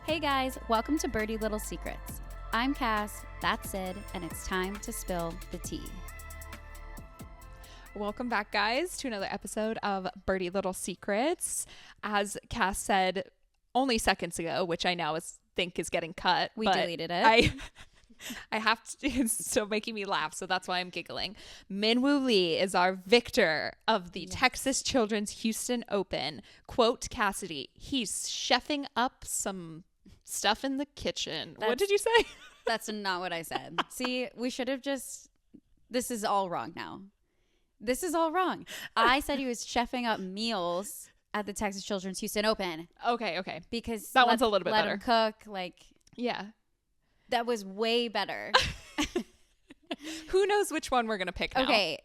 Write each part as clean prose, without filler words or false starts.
Hey guys, welcome to Birdie Little Secrets. I'm Kass, that's Syd, and it's time to spill the tea. Welcome back, guys, to another episode of Birdie Little Secrets. As Kass said only seconds ago, which I now think is getting cut. We deleted it. I have to, it's still making me laugh, so that's why I'm giggling. Minjee Lee is our victor of the Texas Children's Houston Open. Quote Kassidy, he's chefing up some stuff in the kitchen. What did you say? That's not what I said. See, we should have this is all wrong now. This is all wrong. I said he was chefing up meals at the Texas Children's Houston Open. Okay. Because that one's a little bit better. Let him cook, yeah. That was way better. Who knows which one we're going to pick now? Okay.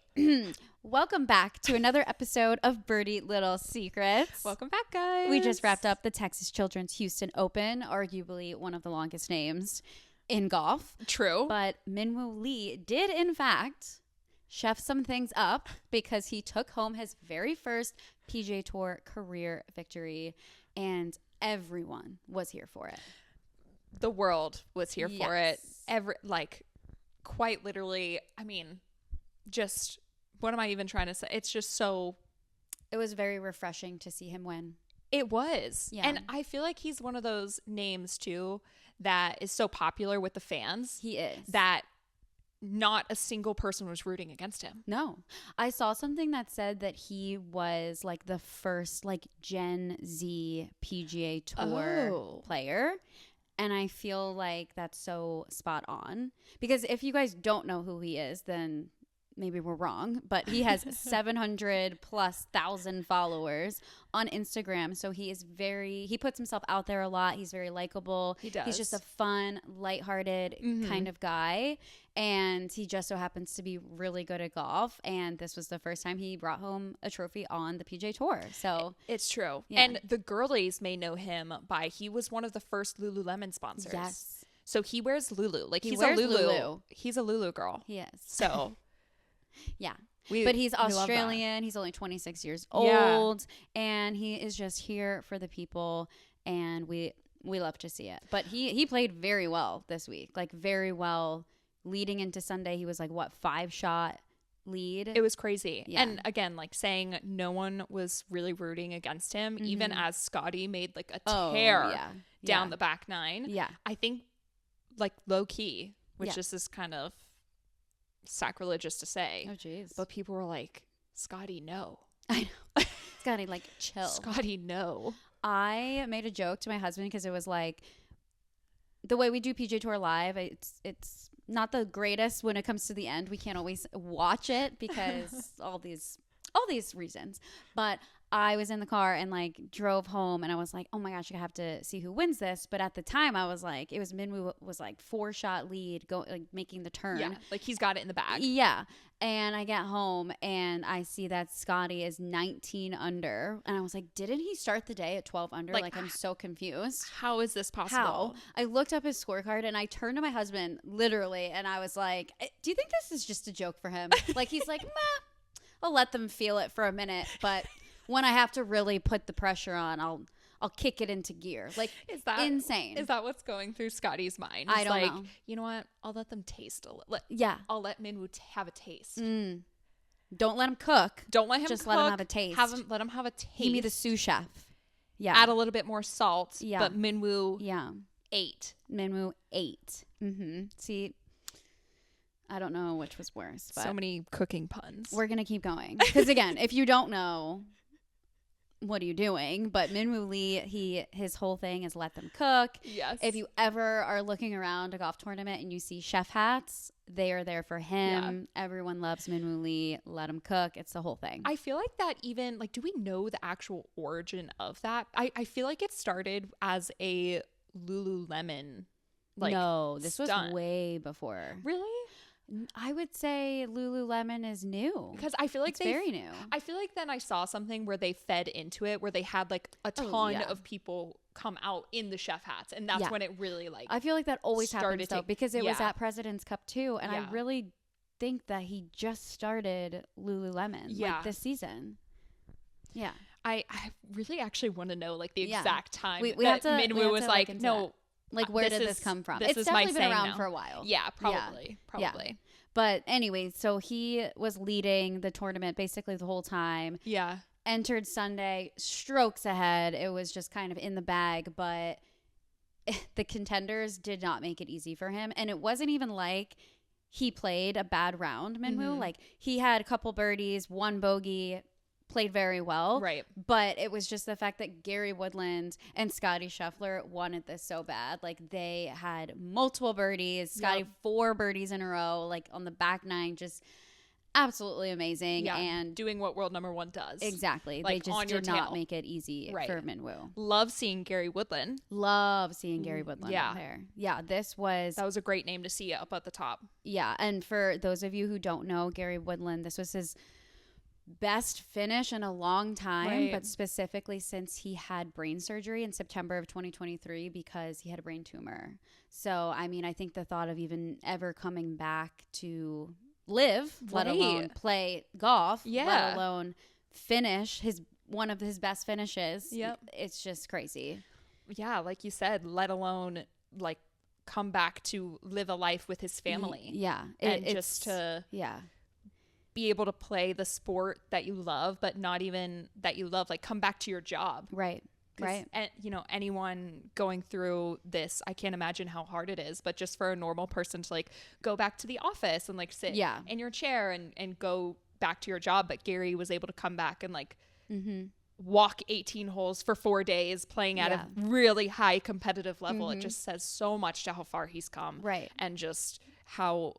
Welcome back to another episode of Birdie Little Secrets. Welcome back, guys. We just wrapped up the Texas Children's Houston Open, arguably one of the longest names in golf. True. But Minjee Lee did, in fact, chef some things up because he took home his very first PGA Tour career victory, and everyone was here for it. The world was here for it. Quite literally, I mean, just, what am I even trying to say? It's just so. It was very refreshing to see him win. It was. Yeah. And I feel like he's one of those names, too, that is so popular with the fans. He is. That not a single person was rooting against him. No. I saw something that said that he was like the first like Gen Z PGA Tour player. And I feel like that's so spot on. Because if you guys don't know who he is, then maybe we're wrong. But he has 700,000+ followers on Instagram. So he puts himself out there a lot. He's very likable. He does. He's just a fun, lighthearted kind of guy. And he just so happens to be really good at golf. And this was the first time he brought home a trophy on the PGA Tour. So it's true. Yeah. And the girlies may know him by, he was one of the first Lululemon sponsors. Yes. So he wears Lulu. Like he's wears a Lulu. Lulu. He's a Lulu girl. He is. So yeah. But he's Australian. He's only 26 years old. And he is just here for the people. And we love to see it. But he played very well this week. Like very well. Leading into Sunday, he was like, 5-shot lead? It was crazy. Yeah. And again, like saying no one was really rooting against him, even as Scottie made like a tear down the back nine. Yeah. I think like low key, which this is kind of sacrilegious to say. Oh, jeez. But people were like, Scottie, no. I know. Scottie, like, chill. Scottie, no. I made a joke to my husband because it was like, the way we do PGA Tour Live, it's not the greatest when it comes to the end. We can't always watch it because all these reasons. But I was in the car and like drove home and I was like, oh my gosh, I have to see who wins this. But at the time I was like, it was Minjee was like 4-shot lead, making the turn. Yeah, like he's got it in the bag. Yeah. And I get home and I see that Scottie is 19 under. And I was like, didn't he start the day at 12 under? Like I'm so confused. How is this possible? How? I looked up his scorecard and I turned to my husband literally and I was like, do you think this is just a joke for him? Like he's like, meh, I'll let them feel it for a minute. But when I have to really put the pressure on, I'll kick it into gear. Like, is that insane? Is that what's going through Scottie's mind? I don't know. You know what? I'll let them taste a little. Yeah. I'll let Minjee have a taste. Don't let him cook. Don't let him just cook. Let him have a taste. Let him have a taste. He be the sous chef. Yeah. Add a little bit more salt. Yeah. But Minjee. Yeah. 8. Minjee 8. See, I don't know which was worse. But so many cooking puns. We're gonna keep going because again, if you don't know, what are you doing? But Minjee Lee, his whole thing is let them cook. Yes. If you ever are looking around a golf tournament and you see chef hats, they are there for him. Yeah. Everyone loves Minjee Lee. Let him cook. It's the whole thing. I feel like that even, like, do we know the actual origin of that? I feel like it started as a Lululemon, like, no, this stunt. Was way before. Really? I would say Lululemon is new because I feel like it's very new. I feel like then I saw something where they fed into it, where they had like a ton of people come out in the chef hats, and that's when it really like. I feel like that always happens though, because it was at President's Cup too, and I really think that he just started Lululemon like this season. Yeah. I really actually want to know like the Yeah. exact time We that have to Minwoo was look like, into no, that. Like, where this did is- this come from? this It's is my definitely been saying around now. for a while. Yeah, probably. But anyway, so he was leading the tournament basically the whole time. Yeah. Entered Sunday, strokes ahead. It was just kind of in the bag, but the contenders did not make it easy for him. And it wasn't even like he played a bad round, Minwoo. Like, he had a couple birdies, one bogey, played very well. Right. But it was just the fact that Gary Woodland and Scottie Scheffler wanted this so bad. Like, they had multiple birdies. Scottie 4 birdies in a row, like on the back nine, just absolutely amazing. Yeah. And doing what world number 1 does. exactly. Like, they just on your did not tail. make it easy for Minwoo. Love seeing Gary Woodland. Love seeing Gary Woodland Yeah. out there. Yeah, this was That was a great name to see up at the top. yeah. And for those of you who don't know Gary Woodland, this was his best finish in a long time, Right. but specifically since he had brain surgery in September of 2023 because he had a brain tumor. So, I mean, I think the thought of even ever coming back to live, let alone play golf, let alone finish one of his best finishes. Yep. It's just crazy. Yeah, like you said, let alone like come back to live a life with his family. Yeah. And just to be able to play the sport that you love, but not even that you love, like come back to your job. Right. Right. And, you know, anyone going through this, I can't imagine how hard it is, but just for a normal person to like go back to the office and like sit in your chair and go back to your job. But Gary was able to come back and like walk 18 holes for 4 days playing at a really high competitive level. It just says so much to how far he's come. Right. And just how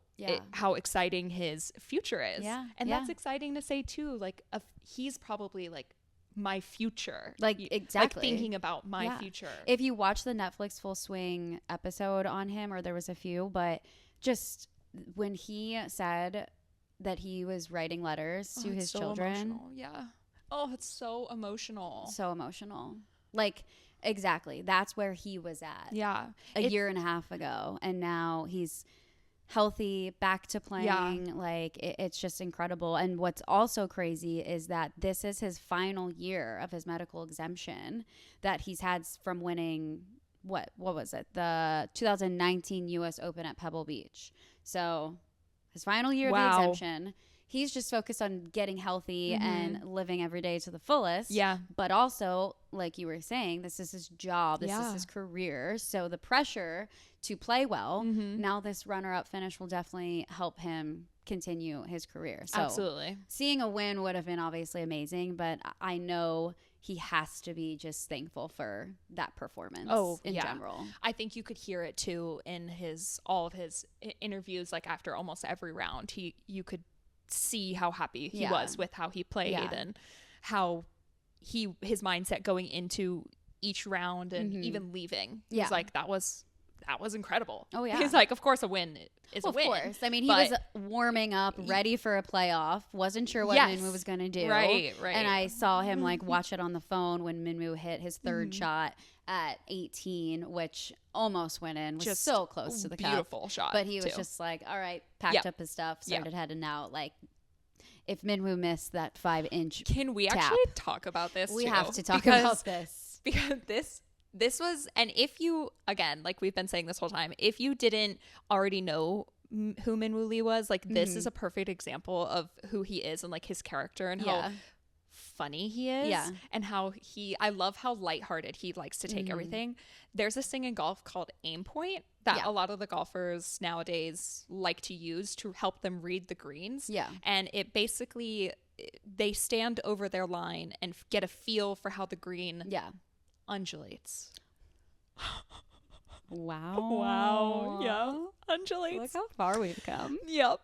how exciting his future is. Yeah. And that's exciting to say too. Like he's probably like my future. Like, exactly. Like thinking about my future. If you watch the Netflix Full Swing episode on him, or there was a few, but just when he said that he was writing letters to his children. Emotional. Yeah. Oh, it's so emotional. So emotional. Like, exactly. That's where he was at. Yeah. A year and a half ago. And now he's healthy, back to playing. Like, it's just incredible. And what's also crazy is that this is his final year of his medical exemption that he's had from winning what was it, the 2019 US Open at Pebble Beach. So his final year of the exemption, he's just focused on getting healthy and living every day to the fullest. Yeah. But also, like you were saying, this is his job. This is his career. So the pressure to play well, now this runner-up finish will definitely help him continue his career. So absolutely. Seeing a win would have been obviously amazing, but I know he has to be just thankful for that performance in general. I think you could hear it too in all of his interviews, like after almost every round. You could see how happy he was with how he played and how his mindset going into each round and even leaving. He's like, that was incredible. Oh yeah. He's like, of course a win is a win. Of course. I mean, he was warming up, ready for a playoff, wasn't sure what Minwoo was going to do. Right. And I saw him like watch it on the phone when Minwoo hit his third shot at 18, which almost went in, was just so close to the cup. Beautiful shot. But he was just like, all right, packed up his stuff, started heading out. Like, if Minwoo missed that 5-inch Can we tap, actually talk about this we too? have to talk about this. Because this was, and if you, again, like we've been saying this whole time, if you didn't already know who Minwoo Lee was, like this is a perfect example of who he is and like his character and how funny he is and how I love how lighthearted he likes to take everything. There's this thing in golf called aim point that a lot of the golfers nowadays like to use to help them read the greens. Yeah. And it basically, they stand over their line and get a feel for how the green undulates. Wow. Yeah. Undulates. Look how far we've come. Yep.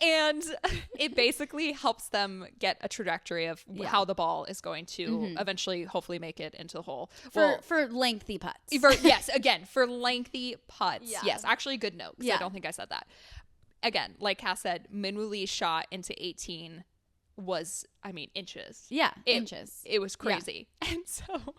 And it basically helps them get a trajectory of how the ball is going to eventually hopefully make it into the hole. For lengthy putts. Yes, again, for lengthy putts. Yeah. Yes, actually good note, because I don't think I said that. Again, like Kass said, Minwoo Lee's shot into 18 was, I mean, inches. Yeah, inches. It was crazy. Yeah. And so,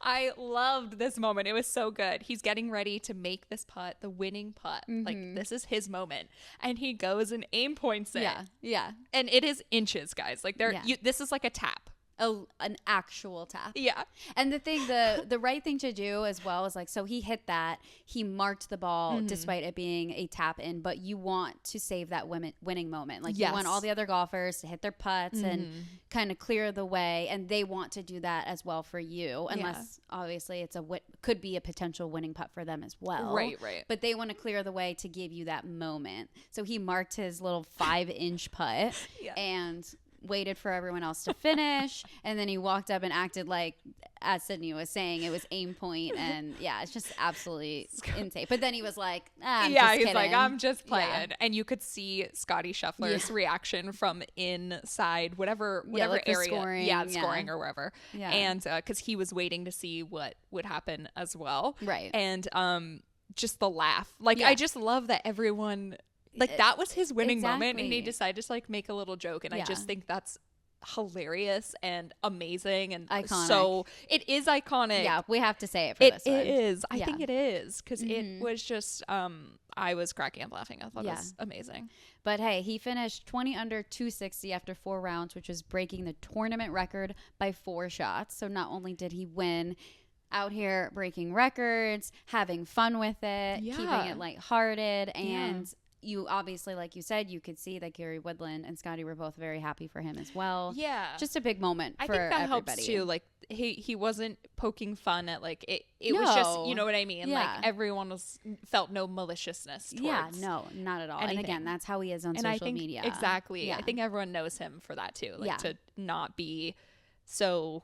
I loved this moment. It was so good. He's getting ready to make this putt, the winning putt. Like, this is his moment. And he goes and aim points it. Yeah, yeah. And it is inches, guys. Like, this is like a tap. an actual tap. Yeah. And the right thing to do as well is like, so he hit that, he marked the ball despite it being a tap in, but you want to save that winning moment. Like you want all the other golfers to hit their putts and kind of clear the way, and they want to do that as well for you, unless obviously it's could be a potential winning putt for them as well. Right. But they want to clear the way to give you that moment. So he marked his little 5-inch putt and waited for everyone else to finish, and then he walked up and acted like, as Sydney was saying, it was aim point, and it's just absolutely insane. But then he was like, I'm just he's kidding. like, I'm just playing. And you could see Scottie Scheffler's reaction from inside whatever like the area, scoring or wherever, and because he was waiting to see what would happen as well, right? And just the laugh, like I just love that everyone. Like that was his winning moment, and he decided to like make a little joke, and I just think that's hilarious and amazing and iconic. So it is iconic. Yeah, we have to say it for this one. It is. I think it is, because it was just I was cracking up laughing. I thought it was amazing. But hey, he finished 20 under 260 after 4 rounds, which was breaking the tournament record by 4 shots. So not only did he win, out here breaking records, having fun with it, keeping it lighthearted, and you obviously, like you said, you could see that Gary Woodland and Scottie were both very happy for him as well. Yeah. Just a big moment for everybody. I think that everybody. helps too. Like he wasn't poking fun at like it was just, you know what I mean? Yeah. Like everyone felt no maliciousness towards. Yeah, no, not at all. anything. And again, that's how he is on and social I think, media. Exactly. Yeah. I think everyone knows him for that too. Like to not be so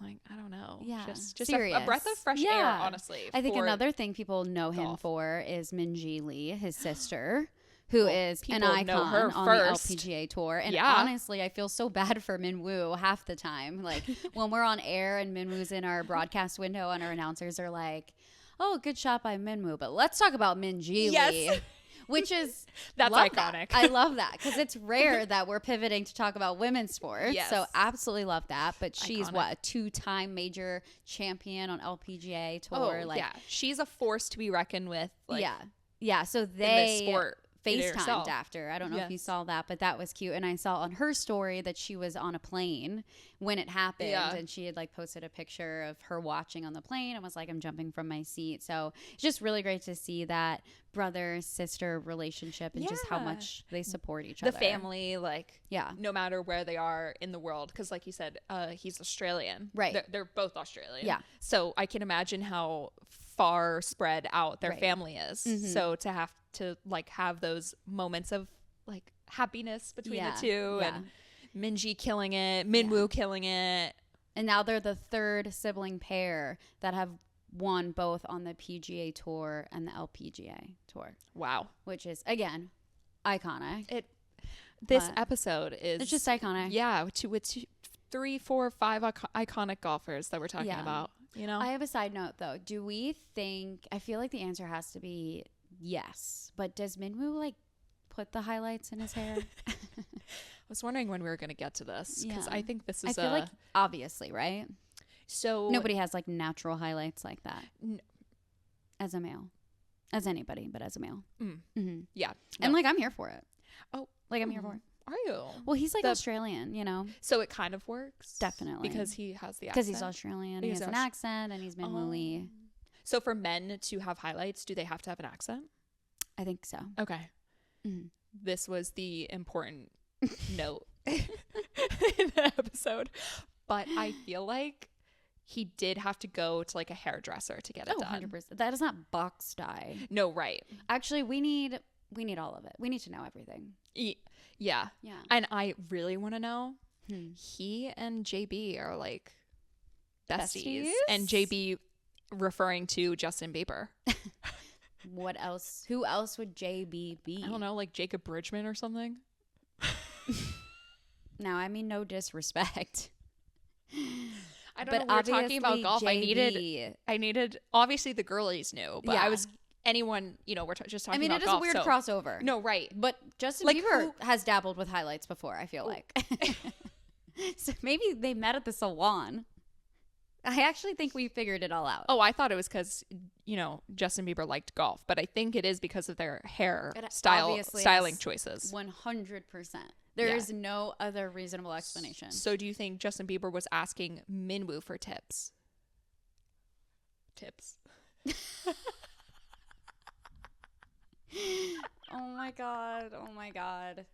like, I don't know. Yeah. Just serious. a breath of fresh air, honestly. I think another thing people know him for is Minjee Lee, his sister, who is an icon on the LPGA Tour. And honestly, I feel so bad for Minwoo half the time. Like when we're on air and Minwoo's in our broadcast window and our announcers are like, oh, good shot by Minwoo, but let's talk about Minjee Lee. Which is that's iconic. I love that because it's rare that we're pivoting to talk about women's sports. Yes. So absolutely love that. But she's iconic. a 2-time major champion on LPGA Tour. She's a force to be reckoned with. Like, yeah. So they in this sport. FaceTimed after. I don't know if you saw that, but that was cute. And I saw on her story that she was on a plane when it happened, and she had like posted a picture of her watching on the plane and was like, I'm jumping from my seat. So it's just really great to see that brother-sister relationship and just how much they support each other. The family, no matter where they are in the world. Because like you said, he's Australian. Right. They're both Australian. Yeah. So I can imagine how far spread out their family is. So to have to like have those moments of like happiness between the two, and Minjee killing it, Minwoo killing it, and now they're the 3rd sibling pair that have won both on the PGA Tour and the LPGA Tour. Wow, which is again iconic. This episode is it's just iconic. Yeah, with 3, 4, 5 iconic golfers that we're talking about. You know, I have a side note though. Do we think? I feel like the answer has to be yes, but does Minwoo like put the highlights in his hair? I was wondering when we were going to get to this, because I think this is I feel like obviously, right? So nobody has like natural highlights like that as a male, as anybody, but as a male. Yeah, and like I'm here for it. Oh, like I'm here for it. Are you? Well, he's like Australian, you know. So it kind of works, definitely, because he has the accent. Because he's Australian, he has an accent, and he's Minwoo Lee. So for men to have highlights, do they have to have an accent? I think so. Okay. This was the important note in the episode. But I feel like he did have to go to like a hairdresser to get it done. 100%. That is not box dye. No, right. Actually, we need all of it. We need to know everything. Yeah. And I really want to know. He and JB are like besties? And JB referring to Justin Bieber. What else? Who else would JB be? I don't know, like Jacob Bridgman or something. Now, I mean, no disrespect. I don't know. We're talking about golf. JB, I needed. Obviously, the girlies knew, but I was anyone. You know, we're just talking. I mean, about it is golf, a weird crossover. No, right. But Justin Bieber has dabbled with highlights before. I feel like. So maybe they met at the salon. I actually think we figured it all out. Oh, I thought it was because, you know, Justin Bieber liked golf, but I think it is because of their hair styling choices. 100%. There Yeah. is no other reasonable explanation. So do you think Justin Bieber was asking Minwoo for tips? Oh my god. Oh my god.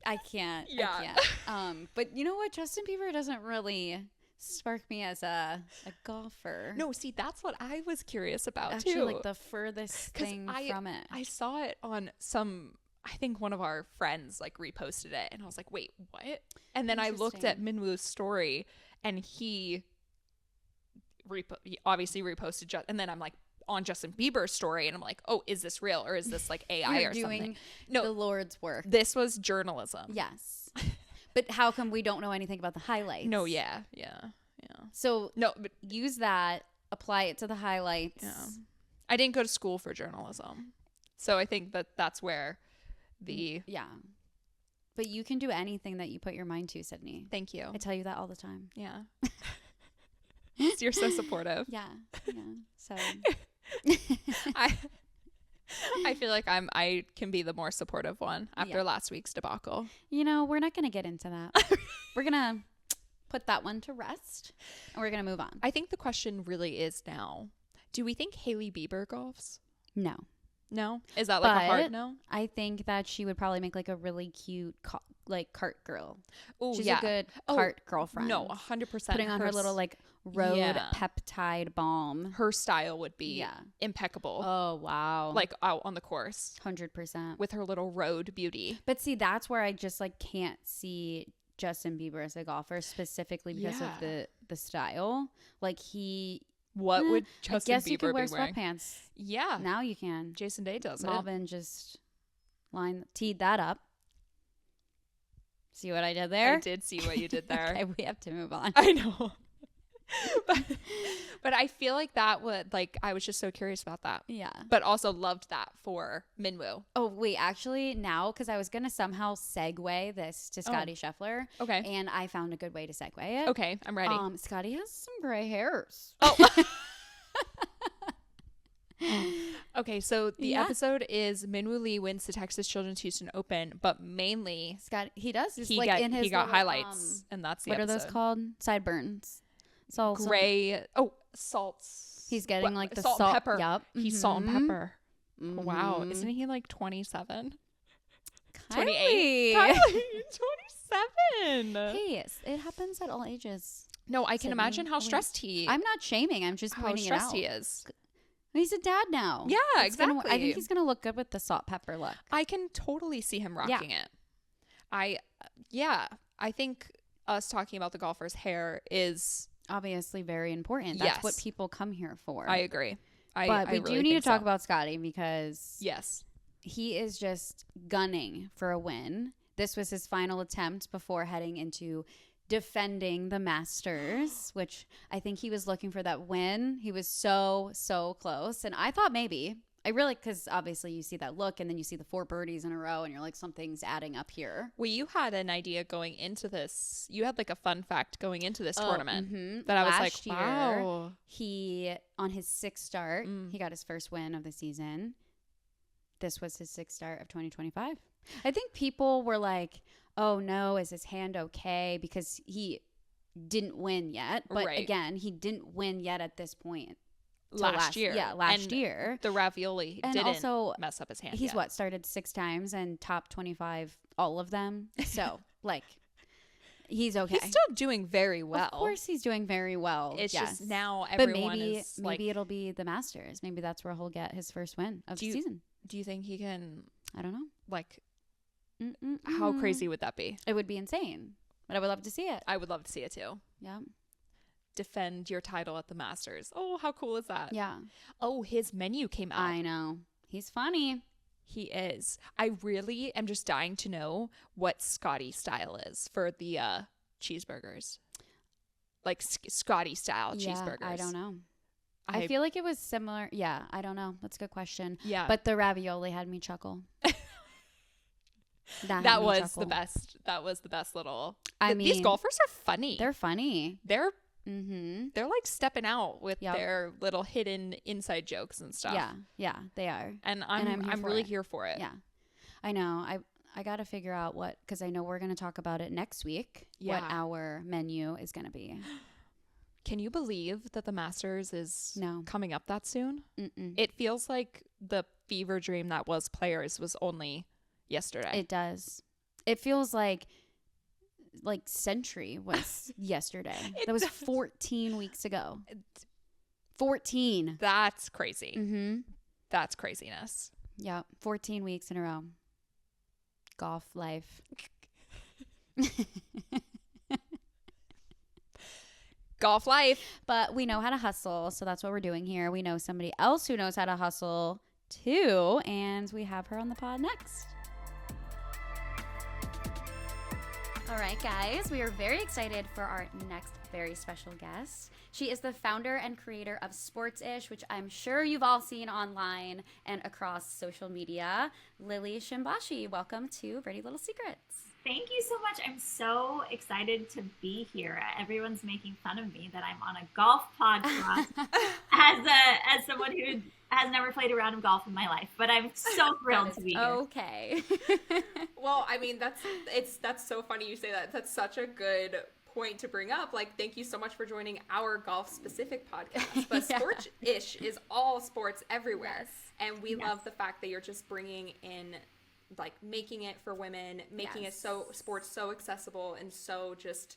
I can't. Yeah. I can't. But you know what? Justin Bieber doesn't really spark me as a golfer. No, see, that's what I was curious about Actually, too. like the furthest thing from it. I saw it on I think one of our friends like reposted it, and I was like, wait, what? And then I looked at Minwoo's story, and he obviously reposted, and then I'm like on Justin Bieber's story, and I'm like, oh, is this real, or is this like AI or something? No, the Lord's work. This was journalism. Yes. But how come we don't know anything about the highlights? No, yeah. So no, but use that, apply it to the highlights. yeah. I didn't go to school for journalism, so I think that's where yeah. But you can do anything that you put your mind to, Sydney. Thank you. I tell you that all the time. Yeah. You're so supportive. Yeah. So I feel like I can be the more supportive one after last week's debacle. We're not going to get into that. We're going to put that one to rest, and we're going to move on. I think the question really is now, do we think Hailey Bieber golfs? No. No? Is that like a hard no? I think that she would probably make like a really cute cart girl. Oh, She's a good cart girlfriend. No, 100%. Putting on her little like road peptide balm. Her style would be impeccable. Oh, wow. Like out on the course. 100%. With her little road beauty. But see, that's where I just like can't see Justin Bieber as a golfer, specifically because of the style. Like what would Justin I guess Bieber you could wear be wearing? Sweatpants. Yeah. Now you can. Jason Day does Malvin just teed that up. See what I did there? I did see what you did there. Okay, we have to move on. I know. but I feel like that would, like, I was just so curious about that. Yeah. But also loved that for Minwoo. Oh, wait, actually now, because I was going to somehow segue this to Scottie Scheffler. Okay. And I found a good way to segue it. Okay, I'm ready. Scottie has some gray hairs. Oh. Okay, so the episode is Minwoo Lee wins the Texas Children's Houston Open, but mainly he does. He got highlights, and that's the what episode. Are those called? Sideburns. So Gray. Salts. He's getting like the salt and pepper. Yep. He's salt and pepper. Mm-hmm. Wow, isn't he like 27? Kylie. 28. Kylie, 27. Hey, it happens at all ages. No, I can imagine how stressed I'm not shaming. I'm just pointing it out. How stressed he is. He's a dad now. Yeah, exactly. I think he's going to look good with the salt pepper look. I can totally see him rocking it. I think us talking about the golfer's hair is obviously very important. That's what people come here for. I agree. But we do need to talk about Scottie because he is just gunning for a win. This was his final attempt before heading into defending the Masters, which I think he was looking for that win. He was so close, and I thought maybe because obviously you see that look and then you see the 4 birdies in a row and you're like, something's adding up here. Well, you had an idea going into this. You had like a fun fact going into this tournament that I was like, wow. He, on his 6th start, he got his first win of the season. This was his 6th start of 2025. I think people were like, oh no, is his hand okay? Because he didn't win yet. But again, he didn't win yet at this point. Last year. Yeah, last year. The ravioli didn't also mess up his hand. He's started 6 times and top 25 all of them. So like he's okay. He's still doing very well. Of course he's doing very well. It's just now everyone is like, maybe it'll be the Masters. Maybe that's where he'll get his first win of the season. Do you think he can? I don't know. Like, how crazy would that be? It would be insane, but I would love to see it. I would love to see it too. Yeah. Defend your title at the Masters. Oh, how cool is that? Yeah. Oh, his menu came out. I know. He's funny. He is. I really am just dying to know what Scottie style is for the cheeseburgers. Like Scottie style cheeseburgers. I don't know. I feel like it was similar. Yeah, I don't know. That's a good question. Yeah. But the ravioli had me chuckle. That was the best. That was the best little. These golfers are funny. They're funny. They're like stepping out with their little hidden inside jokes and stuff. Yeah, they are. And I'm really here for it. Yeah, I know. I got to figure out because I know we're going to talk about it next week, what our menu is going to be. Can you believe that the Masters is No. coming up that soon? Mm-mm. It feels like the fever dream that was Players was only yesterday. It does. It feels like Century was yesterday. That was 14 weeks ago. 14. That's crazy. Mm-hmm. That's craziness. Yeah, 14 weeks in a row. Golf life. Golf life. But we know how to hustle, so that's what we're doing here. We know somebody else who knows how to hustle too, and we have her on the pod next. All right, guys, we are very excited for our next very special guest. She is the founder and creator of Sportsish, which I'm sure you've all seen online and across social media. Lily Shimbashi, welcome to Birdie Little Secrets. Thank you so much. I'm so excited to be here. Everyone's making fun of me that I'm on a golf podcast as someone who has never played a round of golf in my life, but I'm so thrilled to be here. Okay. Well, I mean, that's so funny you say that. That's such a good point to bring up. Like, thank you so much for joining our golf specific podcast. But Sportish is all sports everywhere. Yes. And we love the fact that you're just bringing in, like, making it for women, making it sports so accessible and so just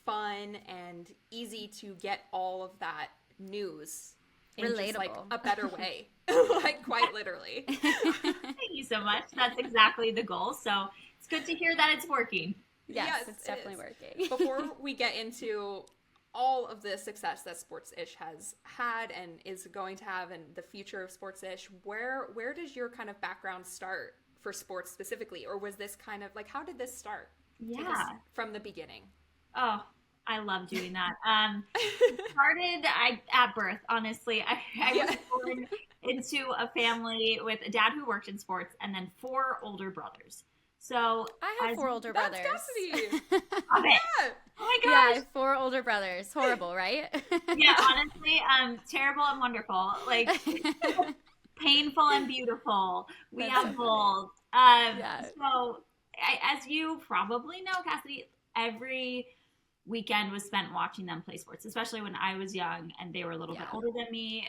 fun and easy to get all of that news in relatable, just, like, a better way. Like, quite literally. Thank you so much. That's exactly the goal. So it's good to hear that it's working. Yes, it's definitely working. Before we get into all of the success that Sportsish has had and is going to have and the future of Sportsish, where does your kind of background start for sports specifically? Or was this kind of like, how did this start? Yeah. From the beginning. Oh, I love doing that. Started at birth, honestly. I was born into a family with a dad who worked in sports and then 4 older brothers. So I have 4 older brothers. Love it. Oh my gosh. Yeah, I have 4 older brothers. Horrible, right? Yeah, honestly, terrible and wonderful. Like painful and beautiful. We have both. So as you probably know, Kassidy, every weekend was spent watching them play sports, especially when I was young and they were a little bit older than me.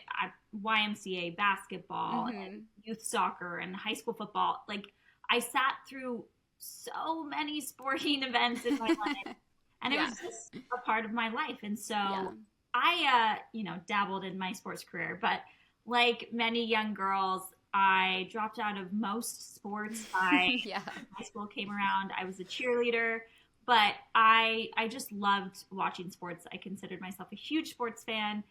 YMCA basketball and youth soccer and high school football. Like, I sat through so many sporting events in my life, and it was just a part of my life. And so I, dabbled in my sports career, but like many young girls, I dropped out of most sports by high school came around. I was a cheerleader, but I just loved watching sports. I considered myself a huge sports fan,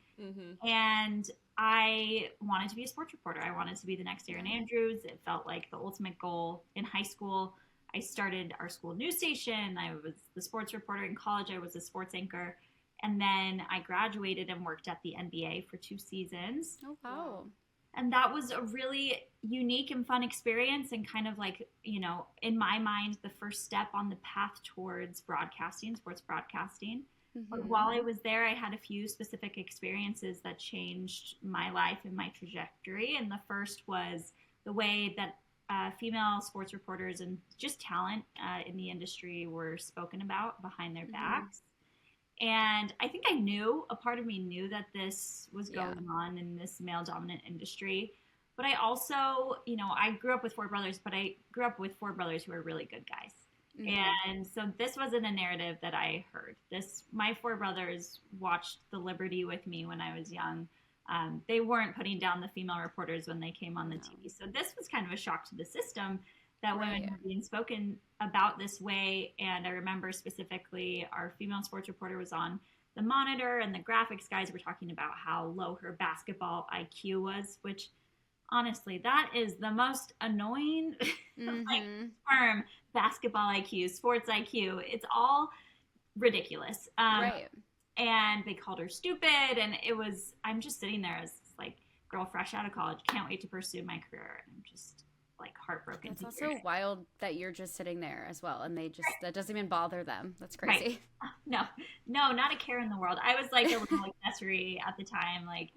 and I wanted to be a sports reporter. I wanted to be the next Erin Andrews. It felt like the ultimate goal. In high school, I started our school news station. I was the sports reporter. In college, I was a sports anchor. And then I graduated and worked at the NBA for 2 seasons. Oh, wow. And that was a really unique and fun experience and kind of like, in my mind, the first step on the path towards broadcasting, sports broadcasting. But while I was there, I had a few specific experiences that changed my life and my trajectory. And the first was the way that female sports reporters and just talent in the industry were spoken about behind their backs. And I think a part of me knew that this was going on in this male-dominant industry. But I also, I grew up with 4 brothers, but I grew up with 4 brothers who are really good guys. And so this wasn't a narrative that I heard. My 4 brothers watched the Liberty with me when I was young. They weren't putting down the female reporters when they came on the TV. So this was kind of a shock to the system that women were being spoken about this way. And I remember specifically our female sports reporter was on the monitor and the graphics guys were talking about how low her basketball IQ was, which honestly, that is the most annoying term. Basketball IQ, sports IQ, it's all ridiculous. And they called her stupid, and I'm just sitting there as like girl fresh out of college, can't wait to pursue my career, and I'm just like heartbroken. It's also wild that you're just sitting there as well, and they just that doesn't even bother them. That's crazy. No, not a care in the world. I was like a little accessory at the time, like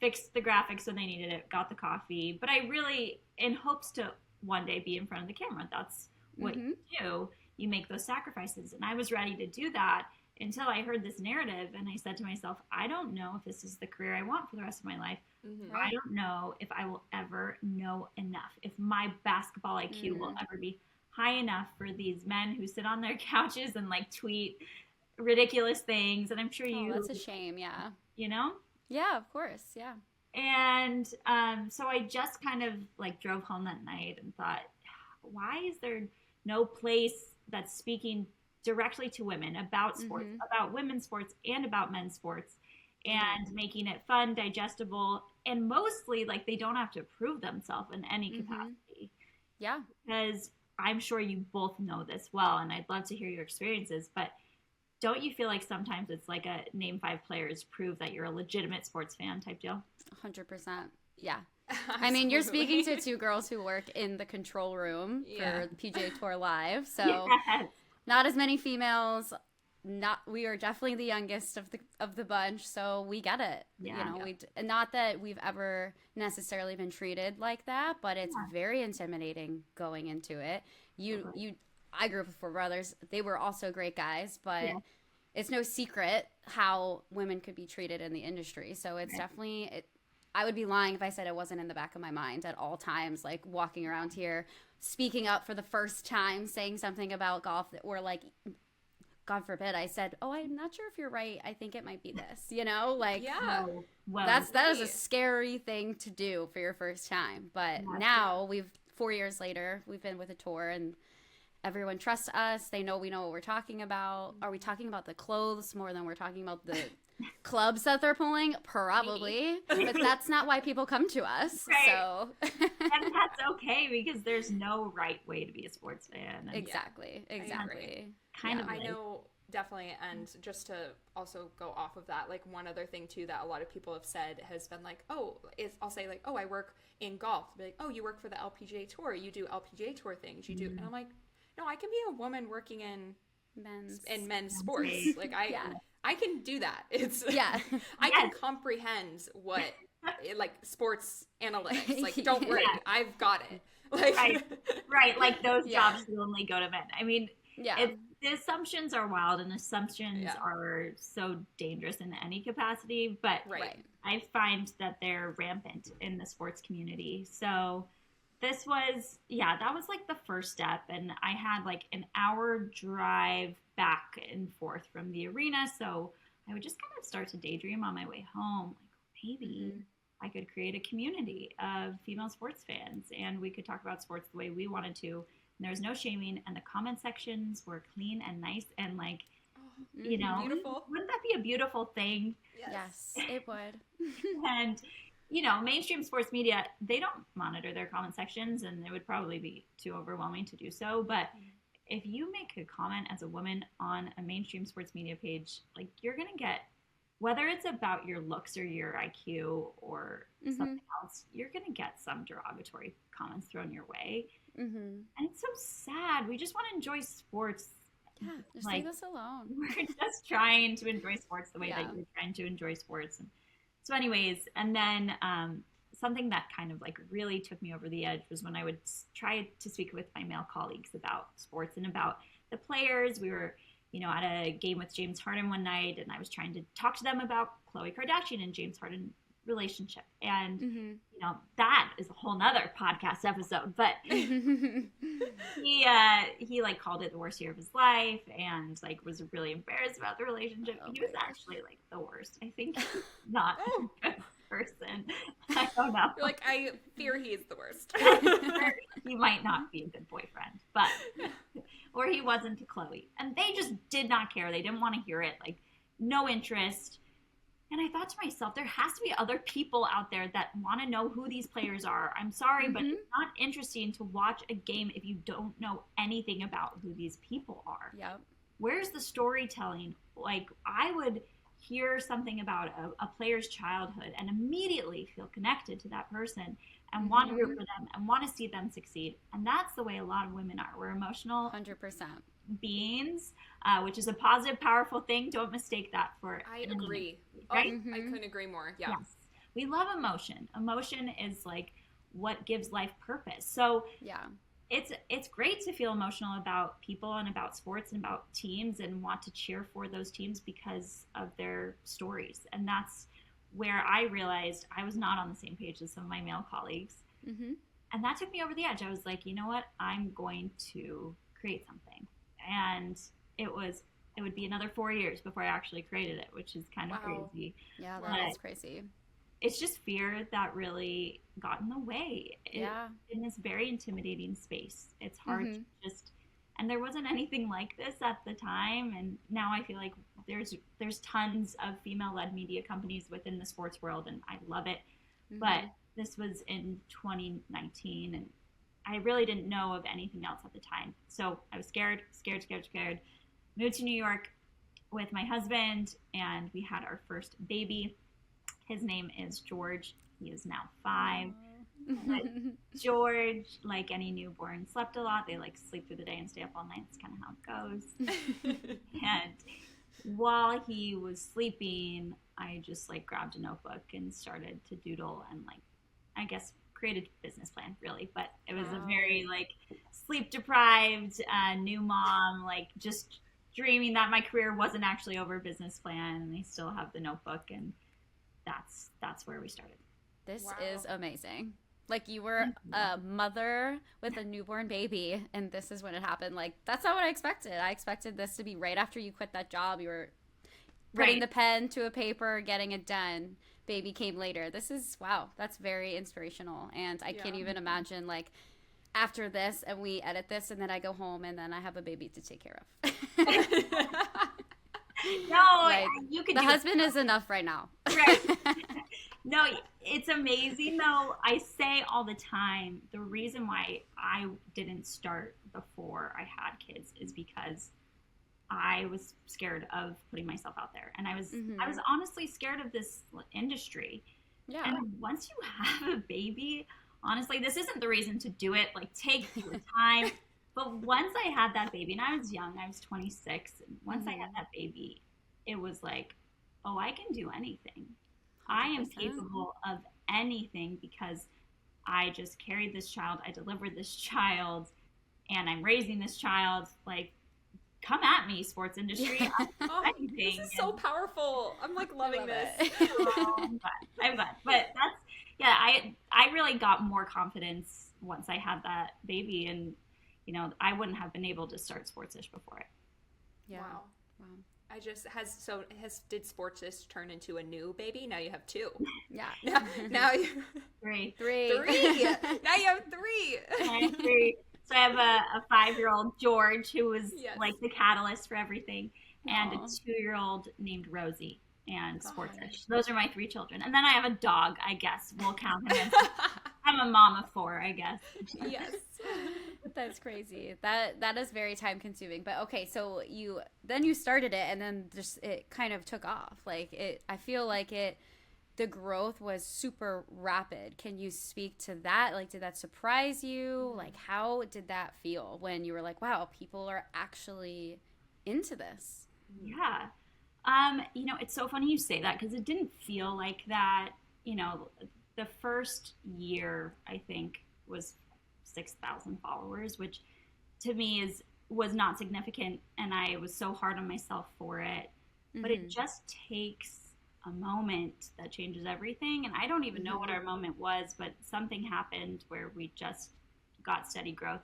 fixed the graphics when they needed it, got the coffee, but I really, in hopes to one day be in front of the camera. That's what you do, you make those sacrifices. And I was ready to do that until I heard this narrative, and I said to myself, I don't know if this is the career I want for the rest of my life. I don't know if I will ever know enough, if my basketball IQ will ever be high enough for these men who sit on their couches and like tweet ridiculous things. And I'm sure that's a shame. Yeah. You know? Yeah, of course. Yeah. And so I just kind of like drove home that night and thought, why is there no place that's speaking directly to women about sports, about women's sports and about men's sports, and making it fun, digestible, and mostly like they don't have to prove themselves in any capacity. Yeah. Because I'm sure you both know this well, and I'd love to hear your experiences, but don't you feel like sometimes it's like a name 5 players prove that you're a legitimate sports fan type deal? 100%. Yeah. I mean, you're speaking to 2 girls who work in the control room for the PGA Tour Live, so not as many females. We are definitely the youngest of the bunch, so we get it. Not that we've ever necessarily been treated like that, but it's very intimidating going into it. I grew up with 4 brothers. They were also great guys, but it's no secret how women could be treated in the industry. So it's definitely I would be lying if I said it wasn't in the back of my mind at all times, like walking around here, speaking up for the first time, saying something about golf, or like, God forbid, I said, "Oh, I'm not sure if you're right. I think it might be this." Like, that is a scary thing to do for your first time. But now 4 years later, we've been with a tour, and everyone trusts us. They know we know what we're talking about. Are we talking about the clothes more than we're talking about the clubs that they're pulling? Probably. But that's not why people come to us. Right. So and that's okay, because there's no right way to be a sports fan. Exactly. I know, definitely. And just to also go off of that, like one other thing too that a lot of people have said has been like, I'll say like, I work in golf. They'll be like, you work for the LPGA Tour. You do LPGA Tour things. You do. And I'm like, no, I can be a woman working in men's sports. Like I can do that. It's I can comprehend what like sports analytics. Like, don't worry, I've got it. Like, right. Like those jobs will only go to men. I mean, the assumptions are wild, and assumptions are so dangerous in any capacity. But I find that they're rampant in the sports community. So this was, that was like the first step. And I had like an hour drive back and forth from the arena. So I would just kind of start to daydream on my way home. Like, maybe I could create a community of female sports fans, and we could talk about sports the way we wanted to. And there was no shaming, and the comment sections were clean and nice, and like, beautiful. Wouldn't that be a beautiful thing? Yes, it would. And mainstream sports media, they don't monitor their comment sections, and it would probably be too overwhelming to do so. But if you make a comment as a woman on a mainstream sports media page, like, you're going to get, whether it's about your looks or your IQ or something else, you're going to get some derogatory comments thrown your way. And it's so sad. We just want to enjoy sports. Yeah, just leave us alone. We're just trying to enjoy sports the way that you're trying to enjoy sports. And so anyways, and then something that kind of like really took me over the edge was when I would try to speak with my male colleagues about sports and about the players. We were, at a game with James Harden one night, and I was trying to talk to them about Khloe Kardashian and James Harden relationship. And, that is a whole nother podcast episode, but he like called it the worst year of his life, and like was really embarrassed about the relationship. He was actually like the worst. I think he's not a good person. I don't know. You're like, I fear he is the worst. He might not be a good boyfriend, but, or he wasn't to Khloe. And they just did not care. They didn't want to hear it. Like, no interest. And I thought to myself, there has to be other people out there that want to know who these players are. I'm sorry, but it's not interesting to watch a game if you don't know anything about who these people are. Yep. Where's the storytelling? Like, I would hear something about a player's childhood and immediately feel connected to that person and want to root for them and want to see them succeed. And that's the way a lot of women are. We're emotional 100% beings, which is a positive, powerful thing. Don't mistake that for I agree. Right? I couldn't agree more. Yeah. Yes. We love emotion. Emotion is like what gives life purpose. So it's great to feel emotional about people and about sports and about teams and want to cheer for those teams because of their stories. And that's where I realized I was not on the same page as some of my male colleagues. Mm-hmm. And that took me over the edge. I was like, you know what? I'm going to create something. And it would be another 4 years before I actually created it, which is kind of crazy. Yeah, that is crazy. It's just fear that really got in the way. In this very intimidating space. It's hard to just, and there wasn't anything like this at the time. And now I feel like there's tons of female-led media companies within the sports world, and I love it. But this was in 2019, and I really didn't know of anything else at the time. So I was scared. Moved to New York with my husband, and we had our first baby. His name is George. He is now 5. George, like any newborn, slept a lot. They like sleep through the day and stay up all night. That's kind of how it goes. And while he was sleeping, I just like grabbed a notebook and started to doodle and like, I guess, created a business plan really. But it was a very like sleep deprived new mom, like just dreaming that my career wasn't actually over, business plan, and I still have the notebook, and that's where we started. This is amazing. Like, you were a mother with a newborn baby, and this is when it happened. Like, that's not what I expected. I expected this to be right after you quit that job. You were putting the pen to a paper, getting it done. Baby came later. This is, wow, that's very inspirational. And I can't even imagine, like, after this, and we edit this, and then I go home, and then I have a baby to take care of. No, like, you could. The husband is enough right now. Right. No, it's amazing though. I say all the time, the reason why I didn't start before I had kids is because I was scared of putting myself out there, and I was honestly scared of this industry. Yeah. And once you have a baby, honestly, this isn't the reason to do it. Like, take your time. But once I had that baby, and I was young, I was 26, and once I had that baby, it was like, oh, I can do anything. 100%. I am capable of anything because I just carried this child, I delivered this child, and I'm raising this child. Like, come at me, sports industry. This is so powerful. I'm like loving this. I'm glad. But that's, I really got more confidence once I had that baby, and you know, I wouldn't have been able to start Sportsish before it. Yeah. Wow. Did Sportsish turn into a new baby? Now you have 2. Yeah. Now you three. Now you have 3. I have 3. So I have a 5-year-old George, who was like the catalyst for everything, and a 2-year-old named Rosie, and Sportsish. Those are my 3 children. And then I have a dog, I guess. We'll count him as I'm a mom of 4, I guess. Yes. That's crazy. That is very time consuming. But okay, so you started it, and then just it kind of took off. Like, I feel like the growth was super rapid. Can you speak to that? Like, did that surprise you? Like, how did that feel when you were like, wow, people are actually into this? Yeah. You know, it's so funny you say that, because it didn't feel like that. You know, the first year, I think, was 6,000 followers, which to me was not significant, and I was so hard on myself for it. But it just takes a moment that changes everything, and I don't even know what our moment was, but something happened where we just got steady growth,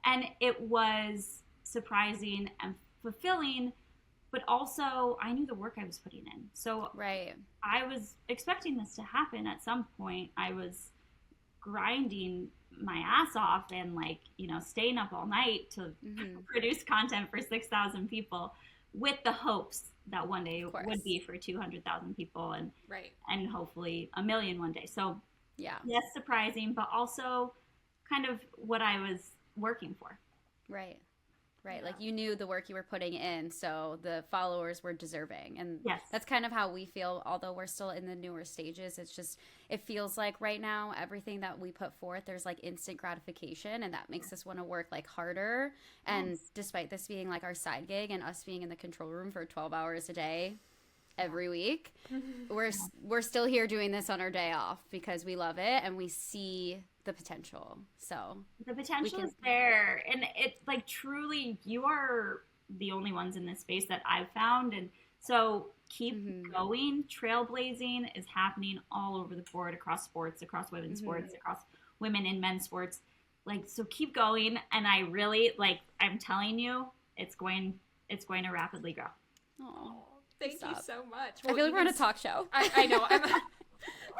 and it was surprising and fulfilling. But also, I knew the work I was putting in. So I was expecting this to happen at some point. I was grinding my ass off and, like, you know, staying up all night to produce content for 6,000 people, with the hopes that one day it would be for 200,000 people, and hopefully a million one day. So yes, surprising, but also kind of what I was working for. Right. Yeah. Like, you knew the work you were putting in, so the followers were deserving. And that's kind of how we feel, although we're still in the newer stages. It's just, it feels like right now, everything that we put forth, there's like instant gratification, and that makes us want to work like harder. And despite this being like our side gig and us being in the control room for 12 hours a day every week, we're still here doing this on our day off because we love it, and we see the potential. So the potential is there, and it like truly, you are the only ones in this space that I've found, and so keep going. Trailblazing is happening all over the board, across sports, across women's sports, across women and men's sports. Like, so keep going, and I really like. I'm telling you, it's going to rapidly grow. Oh, thank you so much. Well, I feel like we're on a talk show. I know.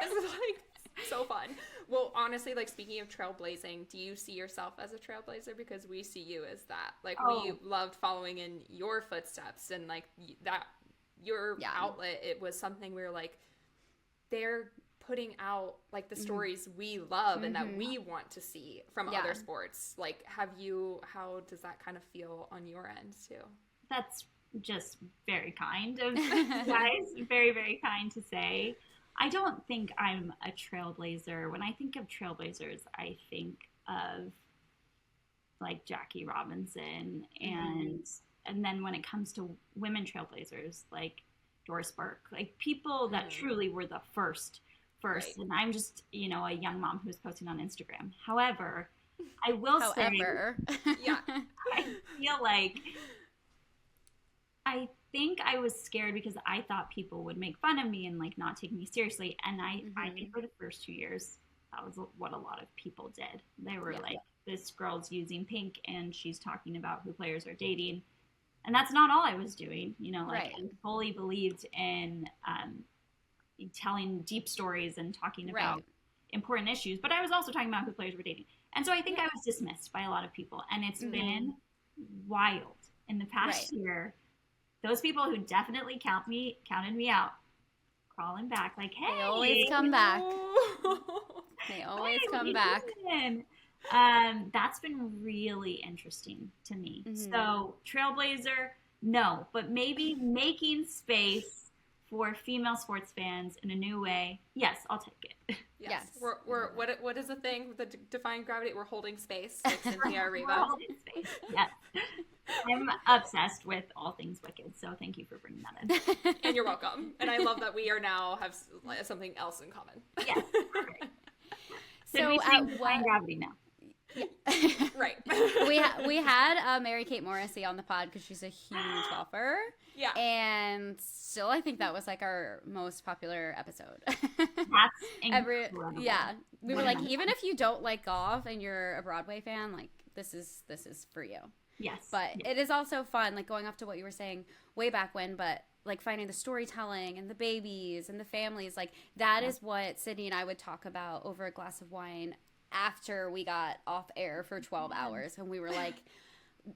This is like so fun. Well, honestly, like speaking of trailblazing, do you see yourself as a trailblazer? Because we see you as that. Like we loved following in your footsteps, and like that your outlet. It was something we were like, they're putting out like the stories we love and that we want to see from other sports. Like, how does that kind of feel on your end too? That's just very kind of you guys. Very, very kind to say. I don't think I'm a trailblazer. When I think of trailblazers, I think of like Jackie Robinson, and then when it comes to women trailblazers, like Doris Burke, like people that truly were the first. Right. And I'm just, you know, a young mom who's posting on Instagram. However, I will say, I feel like I think I was scared because I thought people would make fun of me and like not take me seriously. And I think for the first 2 years, that was what a lot of people did. They were like, this girl's using pink and she's talking about who players are dating. And that's not all I was doing. You know, like I fully believed in telling deep stories and talking about important issues, but I was also talking about who players were dating. And so I think I was dismissed by a lot of people, and it's been wild in the past year. Those people who definitely counted me out, crawling back like, hey, they always come back. They always come back. That's been really interesting to me. So trailblazer, no, but maybe making space for female sports fans in a new way. Yes, I'll take it. Yes. We're what is the thing? The defying gravity. We're holding space. Like Cynthia Arriba. We're holding space. Yes. I'm obsessed with all things Wicked, so thank you for bringing that in. And you're welcome. And I love that we are now have something else in common. Yes. So defying gravity now. Yeah. Right. we had Mary-Kate Morrissey on the pod because she's a huge golfer. Yeah. And still, I think that was like our most popular episode. That's incredible. We were like, even if you don't like golf and you're a Broadway fan, like this is for you. Yes. But it is also fun, like going off to what you were saying way back when, but like finding the storytelling and the babies and the families, like that is what Sydney and I would talk about over a glass of wine after we got off air for 12 hours. And we were like,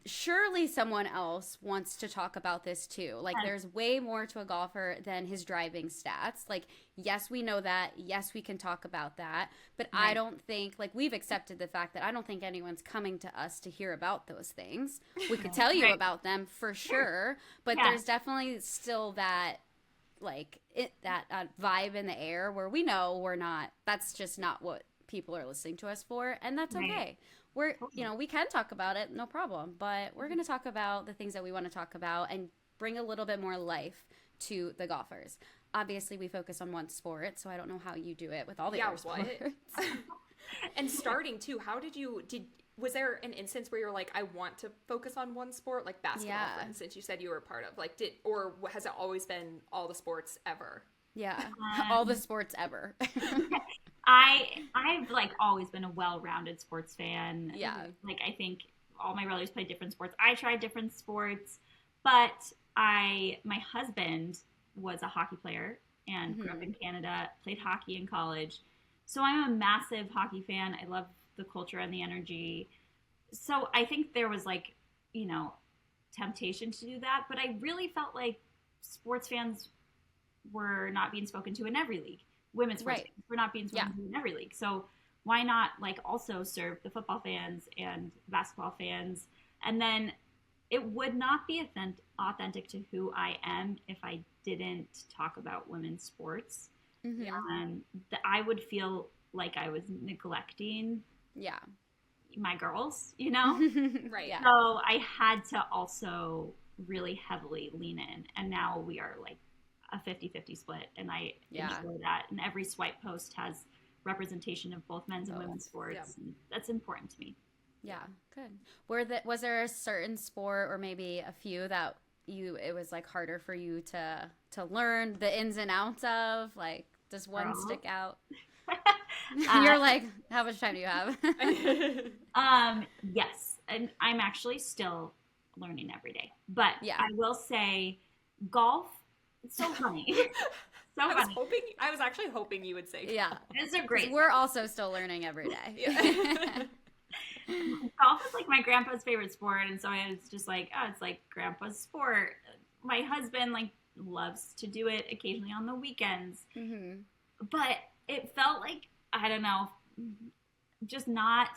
surely someone else wants to talk about this too. Like there's way more to a golfer than his driving stats. Like, yes, we know that. Yes, we can talk about that. But I don't think, like, we've accepted the fact that I don't think anyone's coming to us to hear about those things. We could tell you about them for sure. But there's definitely still that, like, that vibe in the air where we know we're not, that's just not what people are listening to us for. And that's okay. We're, you know, we can talk about it, no problem, but we're going to talk about the things that we want to talk about and bring a little bit more life to the golfers. Obviously, we focus on one sport, so I don't know how you do it with all the other sports. And starting too, was there an instance where you're like, I want to focus on one sport, like basketball, for instance, you said you were a part of, like, or has it always been all the sports ever? Yeah, all the sports ever. I've like always been a well-rounded sports fan. Yeah. Like I think all my brothers played different sports. I tried different sports, but my husband was a hockey player and grew up in Canada, played hockey in college. So I'm a massive hockey fan. I love the culture and the energy. So I think there was like, you know, temptation to do that, but I really felt like sports fans were not being spoken to in every league. Women's sports fans were not being spoken to in every league. So why not like also serve the football fans and basketball fans? And then it would not be authentic to who I am if I didn't talk about women's sports. I would feel like I was neglecting my girls, you know? So I had to also really heavily lean in. And now we are like a 50-50 split, and I enjoy that. And every swipe post has representation of both men's and women's sports. Yep. And that's important to me. Yeah, good. Was there a certain sport or maybe a few that it was like harder for you to learn the ins and outs of? Like, does one stick out? You're like, how much time do you have? Yes, and I'm actually still learning every day. But I will say, golf. It's so funny. I was actually hoping you would say golf. Yeah, it's a great. We're also still learning every day. Golf is like my grandpa's favorite sport, and so I was just like, oh, it's like grandpa's sport. My husband like loves to do it occasionally on the weekends, but it felt like, I don't know, just not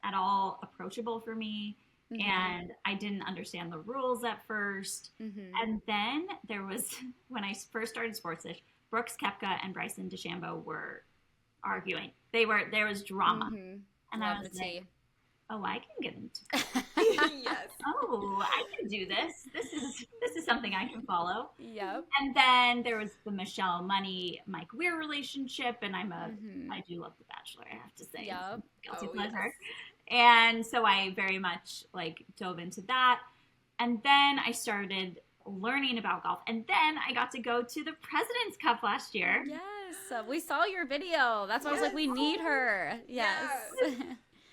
at all approachable for me. And I didn't understand the rules at first. And then there was, when I first started Sportsish, Brooks Koepka and Bryson DeChambeau were arguing. There was drama. And I was like, oh, I can get into this. Yes. Oh, I can do this. This is something I can follow. Yep. And then there was the Michelle Money Mike Weir relationship, and I do love The Bachelor, I have to say. Yep. Guilty pleasure. Yes. And so I very much like dove into that. And then I started learning about golf. And then I got to go to the President's Cup last year. Yes. We saw your video. That's why I was like, we need her. Yes.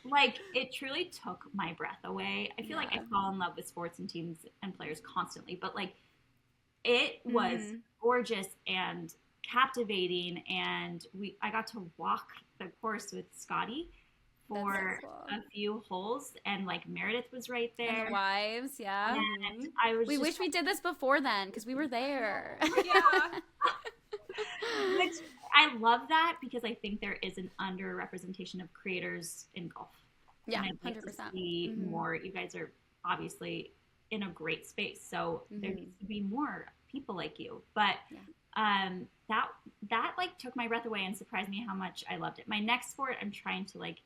Like, it truly took my breath away. I feel like I fall in love with sports and teams and players constantly. But, like, it was gorgeous and captivating. And I got to walk the course with Scottie for a few holes, and like Meredith was right there. And the wives, yeah. And I was. We wish we did this before then because we were there. Yeah. Which I love that because I think there is an underrepresentation of creators in golf. Yeah, and I'd like 100%. to see more. You guys are obviously in a great space, so there needs to be more people like you. But that like took my breath away and surprised me how much I loved it. My next sport I'm trying to like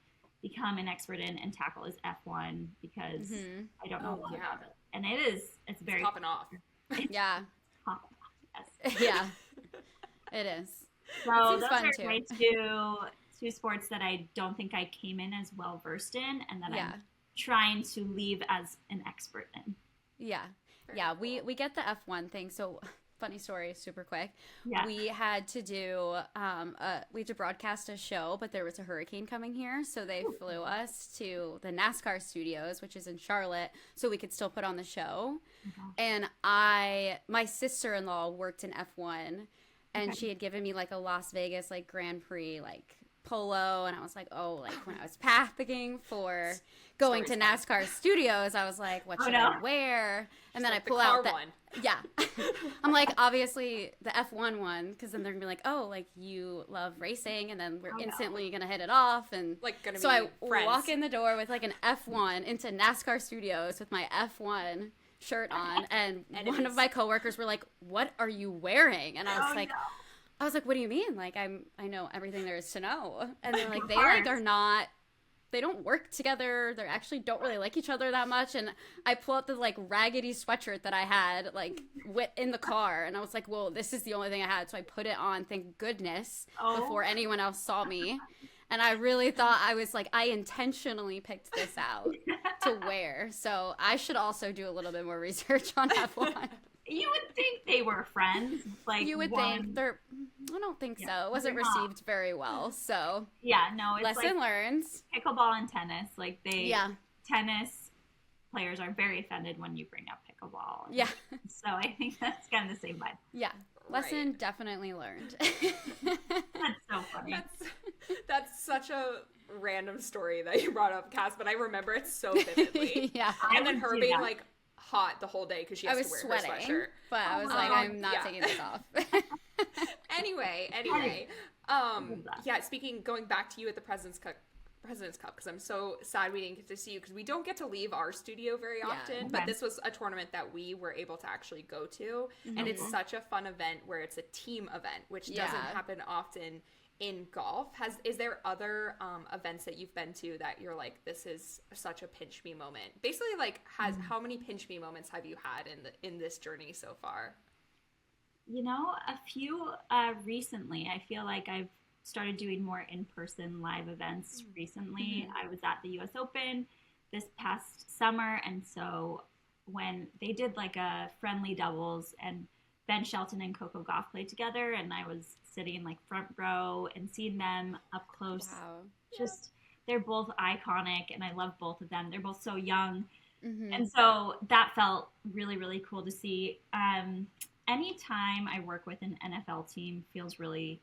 become an expert in and tackle is F1 because I don't know a lot about it. And it's very popping off. Yeah. Popping off, yes. Yeah. It is. So it those fun are too. my two sports that I don't think I came in as well versed in and that I'm trying to leave as an expert in. Yeah. Yeah, we get the F1 thing. So funny story, super quick. Yeah. We had to do we had to broadcast a show, but there was a hurricane coming here, so they flew us to the NASCAR studios, which is in Charlotte, so we could still put on the show. And my sister-in-law worked in F1, and she had given me like a Las Vegas like Grand Prix like polo, and I was like, oh, like when I was packing for going to NASCAR studios, I was like, what should I wear? And then I pull out the one. Yeah. I'm like, obviously the F1 one, because then they're gonna be like, oh, like you love racing, and then we're instantly gonna hit it off, and like gonna so be I friends. Walk in the door with like an F1 into NASCAR studios with my F1 shirt on, and one of my coworkers were like, what are you wearing? And I was like, what do you mean? Like, I know everything there is to know. And they're like, they don't work together. They actually don't really like each other that much. And I pull out the like raggedy sweatshirt that I had like in the car. And I was like, well, this is the only thing I had. So I put it on, thank goodness, before anyone else saw me. And I really thought I intentionally picked this out to wear. So I should also do a little bit more research on F1. You would think they were friends. Like you would think they're. I don't think so. It wasn't received very well. So it's lesson learned. Pickleball and tennis, like tennis players are very offended when you bring up pickleball. Yeah. So I think that's kind of the same vibe. Yeah. Lesson definitely learned. That's so funny. That's such a random story that you brought up, Kass, but I remember it so vividly. Yeah. And then her being like hot the whole day because she has to wear her sweatshirt. But I was like, I'm not taking this off. Anyway, going back to you at the President's Cup, because I'm so sad we didn't get to see you because we don't get to leave our studio very often, but this was a tournament that we were able to actually go to, and it's such a fun event where it's a team event, which doesn't happen often in golf. Is there other events that you've been to that you're like, this is such a pinch me moment? Basically, like, how many pinch me moments have you had in this journey so far? You know, a few recently. I feel like I've started doing more in-person live events recently. I was at the US Open this past summer, and so when they did like a friendly doubles and Ben Shelton and Coco Gauff played together, and I was sitting like front row and seeing them up close. Wow. Just they're both iconic, and I love both of them. They're both so young, and so that felt really, really cool to see. Anytime I work with an NFL team feels really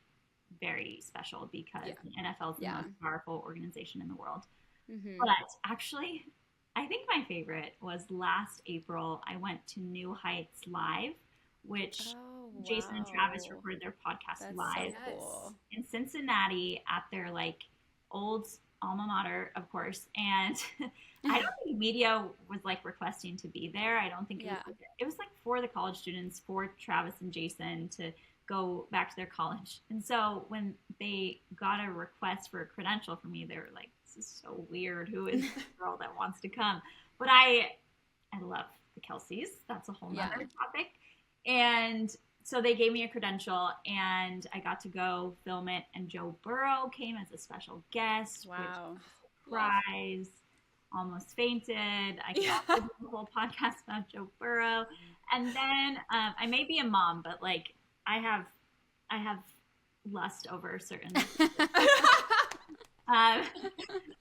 very special because the NFL is the most powerful organization in the world. But actually, I think my favorite was last April. I went to New Heights Live, which Jason and Travis recorded their podcast live in Cincinnati at their like old alma mater, of course. And I don't think media was like requesting to be there. I don't think it was like for the college students, for Travis and Jason to go back to their college. And so when they got a request for a credential from me, they were like, this is so weird. Who is this girl that wants to come? But I love the Kelseys. That's a whole nother topic. And so they gave me a credential, and I got to go film it. And Joe Burrow came as a special guest. Wow. Which surprise. Almost fainted. I got the whole podcast about Joe Burrow. And then I may be a mom, but like I have lust over certain my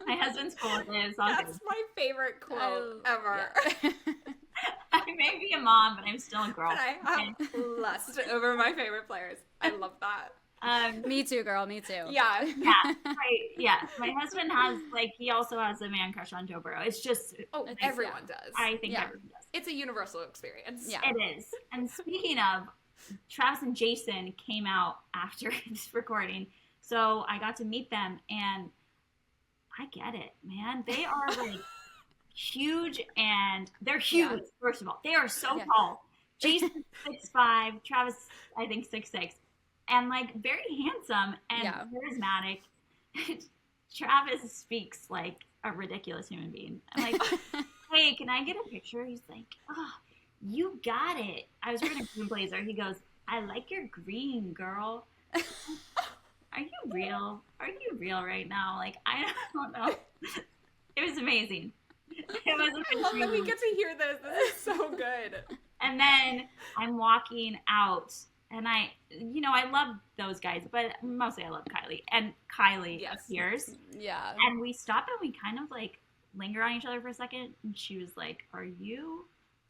husband's cool with it. That's my favorite quote ever. Yeah. I may be a mom, but I'm still a girl. But I have lust over my favorite players. I love that. Me too, girl. Me too. Yeah. Yeah. My husband has he also has a man crush on Joe Burrow. It's just everyone does. I think everyone does. It's a universal experience. Yeah, it is. And speaking of, Travis and Jason came out after this recording, so I got to meet them, and I get it, man. They are like huge, and they're huge. Yeah. First of all, they are so tall. Jason 6'5", Travis I think 6'6", and like very handsome and charismatic. Travis speaks like a ridiculous human being. I'm like, hey, can I get a picture? He's like, oh, you got it. I was wearing a green blazer. He goes, I like your green, girl. Are you real? Are you real right now? Like, I don't know. It was amazing. It was amazing. I love that we get to hear this. This is so good. And then I'm walking out, and I love those guys, but mostly I love Kylie. And Kylie appears. Yeah. And we stop and we kind of like linger on each other for a second. And she was like,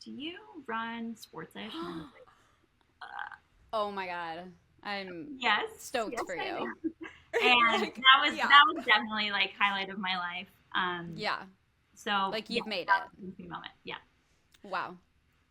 do you run Sportsish? And I was like, oh my God. I'm stoked for you. And that was definitely like highlight of my life. So like you've made it. Moment. Yeah. Wow.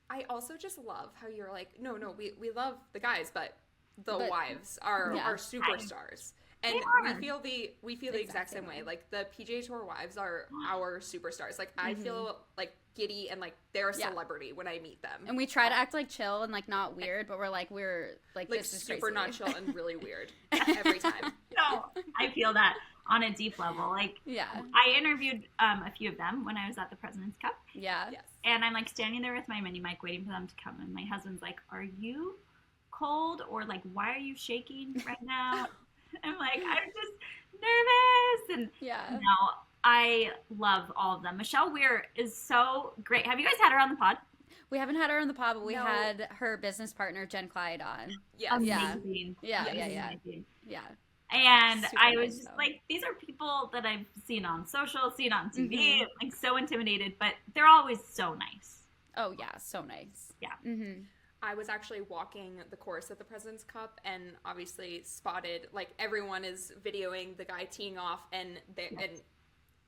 I also just love how you're like, no, we love the guys, but the wives are superstars. And we feel the exact same way. Like the PGA Tour wives are our superstars. Like I feel like giddy and like they're a celebrity when I meet them. And we try to act like chill and like not weird, but we're like this is super crazy. Not chill and really weird every time. No, I feel that on a deep level. Like I interviewed a few of them when I was at the President's Cup. Yeah. Yes. And I'm like standing there with my mini mic waiting for them to come, and my husband's like, are you cold, or like why are you shaking right now? I'm like, I'm just nervous. And I love all of them. Michelle Weir is so great. Have you guys had her on the pod? We haven't had her on the pod, but we had her business partner Jen Clyde on. Yes. Amazing. Yeah. And I was just like, these are people that I've seen on social, seen on TV, like so intimidated, but they're always so nice. Oh yeah, so nice. Yeah. Mm-hmm. I was actually walking the course at the President's Cup and obviously spotted, like, everyone is videoing the guy teeing off, and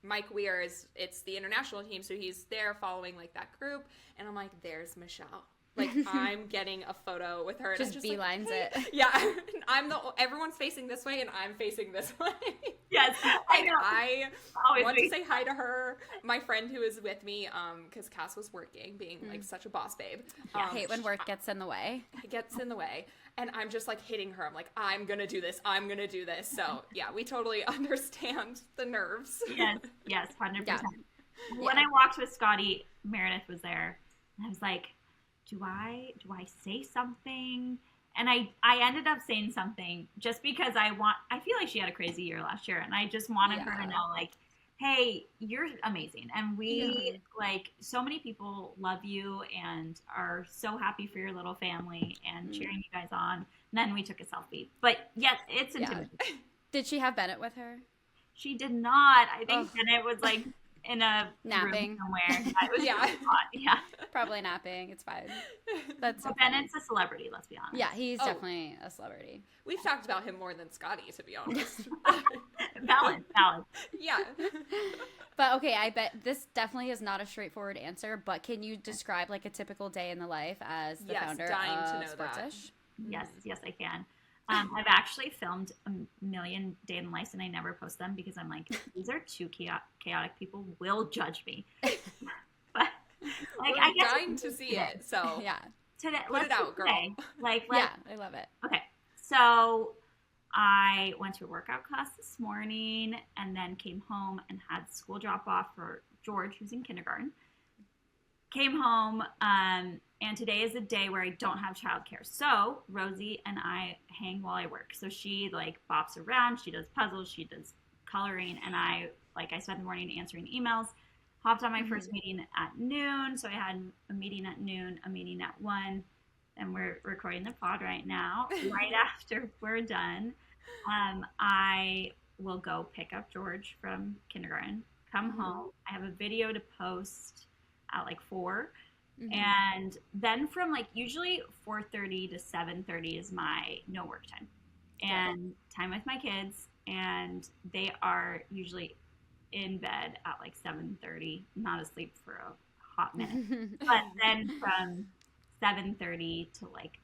Mike Weir it's the international team, so he's there following like that group, and I'm like, there's Michelle. Like, I'm getting a photo with her. Just beelines it. Yeah, everyone's facing this way, and I'm facing this way. Yes, I know. I want to say hi to her. My friend who is with me, because Kass was working, being like such a boss babe. I hate when work gets in the way. It gets in the way, and I'm just like hitting her. I'm like, I'm gonna do this. I'm gonna do this. So yeah, we totally understand the nerves. Yes, 100%. Yeah. When I walked with Scottie, Meredith was there, and I was like, do I say something? And I ended up saying something just because I feel like she had a crazy year last year, and I just wanted her to know, like, hey, you're amazing. And we, like, so many people love you and are so happy for your little family and cheering you guys on. And then we took a selfie. But yes, it's intimidating. Did she have Bennett with her? She did not. I think Bennett was, like, in a napping room somewhere. It was yeah. Probably napping. It's fine. That's so Bennett's a celebrity, let's be honest. Yeah, he's definitely a celebrity. We've talked about him more than Scottie, to be honest. Valid. Yeah. But okay, I bet this definitely is not a straightforward answer, but can you describe like a typical day in the life as the founder dying of to know Sportish? Yes, I can. I've actually filmed a million day in the life, and I never post them because I'm like, these are too chaotic. People will judge me. But like, we're I guess dying to see it. So yeah, today, put it out, girl. Yeah, I love it. Okay, so I went to a workout class this morning, and then came home and had school drop off for George, who's in kindergarten. Came home, and today is a day where I don't have childcare. So Rosie and I hang while I work. So she like bops around, she does puzzles, she does coloring, and I spent the morning answering emails. Hopped on my first meeting at noon. So I had a meeting at noon, a meeting at 1, and we're recording the pod right now. Right after we're done, I will go pick up George from kindergarten, come home. I have a video to post at like 4. And then from like usually 4:30 to 7:30 is my no work time and time with my kids. And they are usually in bed at like 7:30, not asleep for a hot minute. But then from 7:30 to like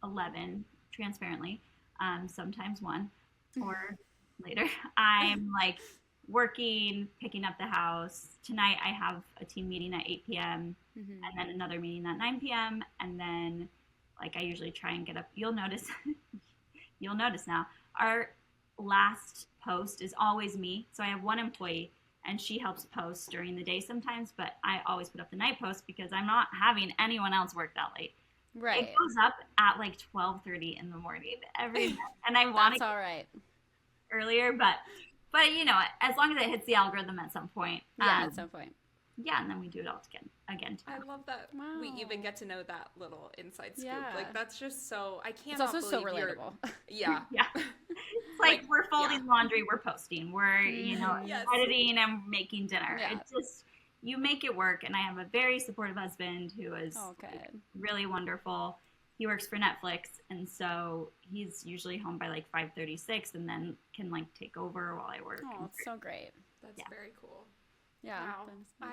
11, transparently, sometimes 1 or later, I'm like working, picking up the house. Tonight I have a team meeting at 8 p.m. And then another meeting at 9 p.m. And then like I usually try and get up. You'll notice now, our last post is always me. So I have one employee and she helps post during the day sometimes, but I always put up the night post because I'm not having anyone else work that late. Right. It goes up at like 12:30 in the morning every day. And I want to all right. earlier, but you know, as long as it hits the algorithm at some point. At some point. Yeah, and then we do it all again. I love that we even get to know that little inside scoop. Yeah. Like that's just so it's also so relatable. Yeah. It's like we're folding laundry, we're posting, we're editing and making dinner. Yeah. It's just you make it work. And I have a very supportive husband who is really wonderful. He works for Netflix, and so he's usually home by like 5:36, and then can like take over while I work. Oh, it's so great. That's very cool. Yeah. Wow.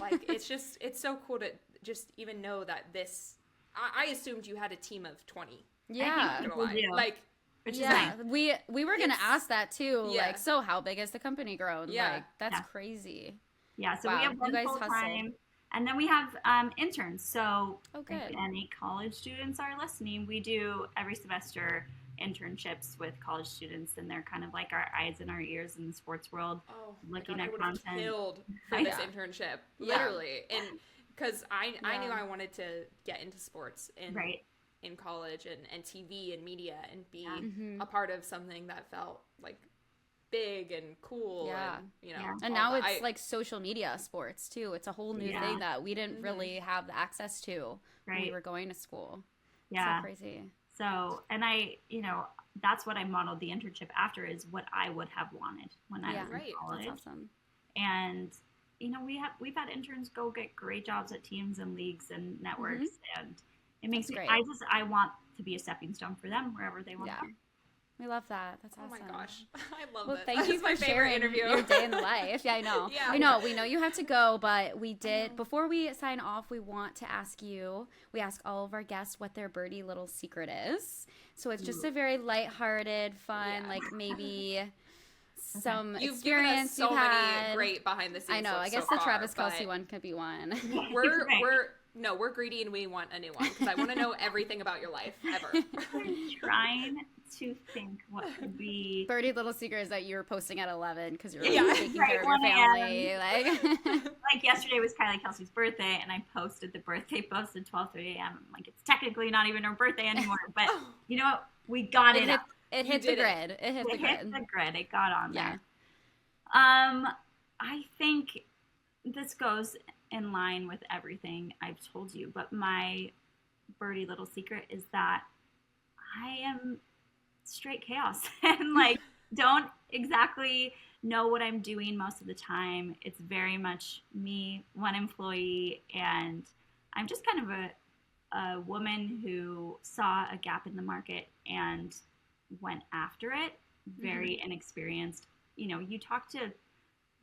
Like it's so cool to just even know that this. I assumed you had a team of 20. Yeah. Like. Which is nice. We were gonna ask that too. Yeah. Like, so how big has the company grown? Yeah. Like, that's crazy. Yeah. So we have one full time. And then we have interns. So if any college students are listening, we do every semester internships with college students, and they're kind of like our eyes and our ears in the sports world, looking at content. I would have killed for this internship, literally, and because I knew I wanted to get into sports in college and TV and media and be a part of something that felt like big and cool and now it's like social media sports too. It's a whole new thing that we didn't really have the access to when we were going to school. So crazy. So, and I that's what I modeled the internship after, is what I would have wanted when I was in college. That's awesome. And we've had interns go get great jobs at teams and leagues and networks, and it makes me great. I want to be a stepping stone for them wherever they want to be. We love that. That's awesome. Oh my gosh. I love that. Thank you for sharing your day in the life. Yeah, I know. We know you have to go, but we did, before we sign off, we want to ask you, we ask all of our guests what their birdie little secret is. So it's just a very lighthearted, fun, like maybe some experience you've had. So many great behind the scenes. I know. I guess the Travis Kelce one could be one. We're greedy and we want a new one because I want to know everything about your life ever. We're trying to think what could be. Birdie Little Secrets that you were posting at 11 because you're Yeah, taking right, care of your family. Like yesterday was Kylie Kelsey's birthday, and I posted the birthday post at 12:30 a.m. I'm like, it's technically not even her birthday anymore, but you know what? We got it up. It hit the grid. It hit the grid. It got on there. I think this goes in line with everything I've told you, but my Birdie Little secret is that I am straight chaos and like don't exactly know what I'm doing most of the time. It's very much me, one employee, and I'm just kind of a woman who saw a gap in the market and went after it. Very inexperienced. You know, you talk to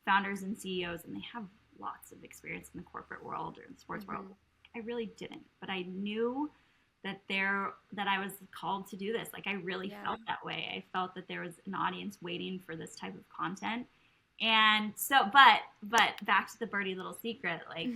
founders and CEOs and they have lots of experience in the corporate world or in the sports world. I really didn't, but I knew that I was called to do this. Like I really felt that way. I felt that there was an audience waiting for this type of content. And so, but back to the Birdie Little secret, like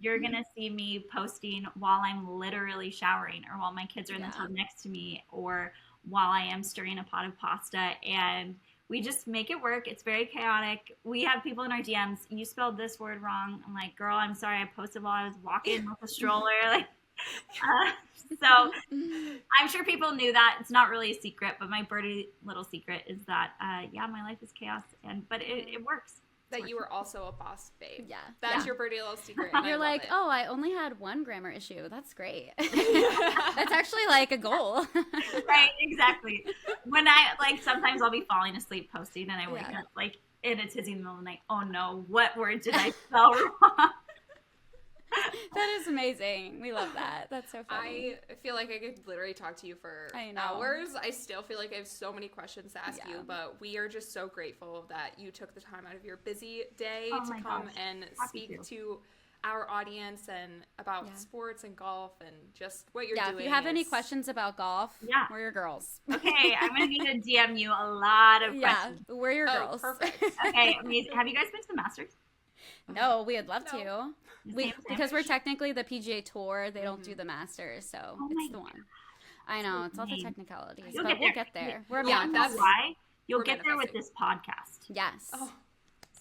you're going to see me posting while I'm literally showering or while my kids are in the tub next to me or while I am stirring a pot of pasta, and we just make it work. It's very chaotic. We have people in our DMs, you spelled this word wrong. I'm like, girl, I'm sorry. I posted while I was walking with a stroller. Like, so I'm sure people knew that. It's not really a secret, but my Birdie Little secret is that, my life is chaos, but it works. That you were also a boss babe. Yeah. That's your Birdie Little secret. You're like, oh, I only had one grammar issue. That's great. That's actually like a goal. Right, exactly. When sometimes I'll be falling asleep posting and I wake up like in a tizzy in the middle of the night. Oh no, what word did I spell wrong? That is amazing. We love that. That's so funny. I feel like I could literally talk to you for hours. I still feel like I have so many questions to ask you, but we are just so grateful that you took the time out of your busy day to come and speak to our audience and about sports and golf and just what you're doing. If you have any questions about golf, we're your girls. Okay, I'm going to need to DM you a lot of questions. We're your girls. Perfect. Okay, amazing. Have you guys been to the Masters? No, we'd love to. Because we're technically the PGA Tour. They don't do the Masters, so it's the one. I know, it's all the technicalities, but we'll get there. That's why you'll get there with this podcast. Yes. Oh.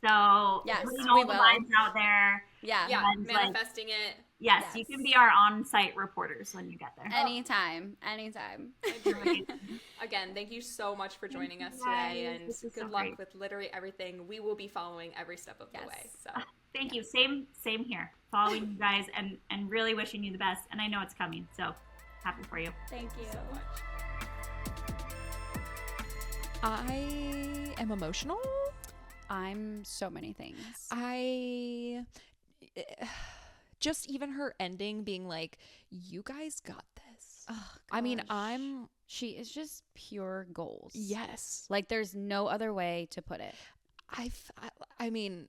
So putting all the lines out there. Yeah, manifesting it. Yes, you can be our on-site reporters when you get there. Anytime. Again, thank you so much for joining us today, and good luck with literally everything. We will be following every step of the way. So thank you. Same here. Following you guys and really wishing you the best. And I know it's coming, so happy for you. Thank you so much. I am emotional. I'm so many things. Just even her ending being like, you guys got this. Oh, I mean, she is just pure goals. Yes. Like there's no other way to put it. I mean,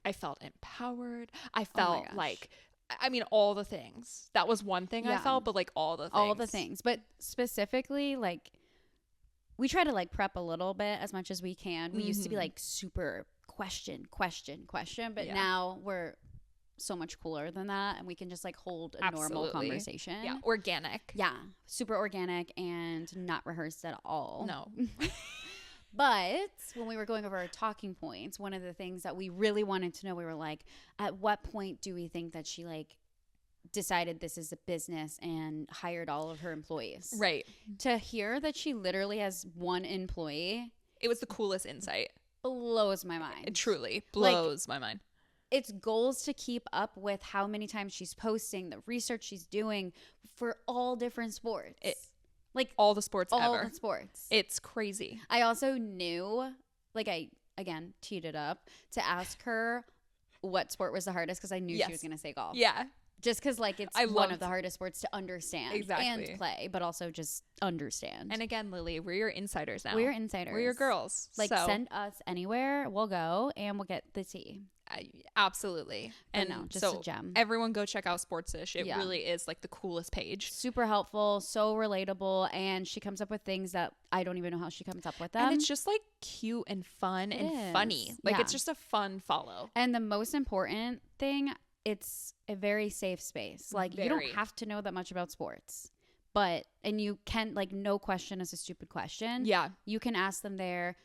I felt empowered. I felt all the things. That was one thing I felt, but like all the things. All the things. But specifically, like, we try to like prep a little bit as much as we can. We used to be like super question, but now we're so much cooler than that, and we can just like hold a normal conversation. Yeah, organic. Yeah, super organic and not rehearsed at all. No. But when we were going over our talking points, one of the things that we really wanted to know, we were like, at what point do we think that she like decided this is a business and hired all of her employees? Right. To hear that she literally has one employee, it was the coolest insight. Blows my mind. It truly blows my mind. It's goals to keep up with how many times she's posting, the research she's doing for all different sports. Like all the sports ever. All the sports. It's crazy. I also knew, like I, again, teed it up to ask her what sport was the hardest because I knew she was going to say golf. Yeah. Just because, like, it's one of the hardest sports to understand and play, but also just understand. And again, Lily, we're your insiders now. We're insiders. We're your girls. Like, send us anywhere. We'll go, and we'll get the tea. Absolutely. And no, just a gem. Everyone go check out Sportsish. It really is, like, the coolest page. Super helpful, so relatable, and she comes up with things that I don't even know how she comes up with them. And it's just, like, cute and fun and funny. Like, it's just a fun follow. And the most important thing, it's a very safe space. Like, you don't have to know that much about sports, and you can, like, no question is a stupid question. Yeah. You can ask them there.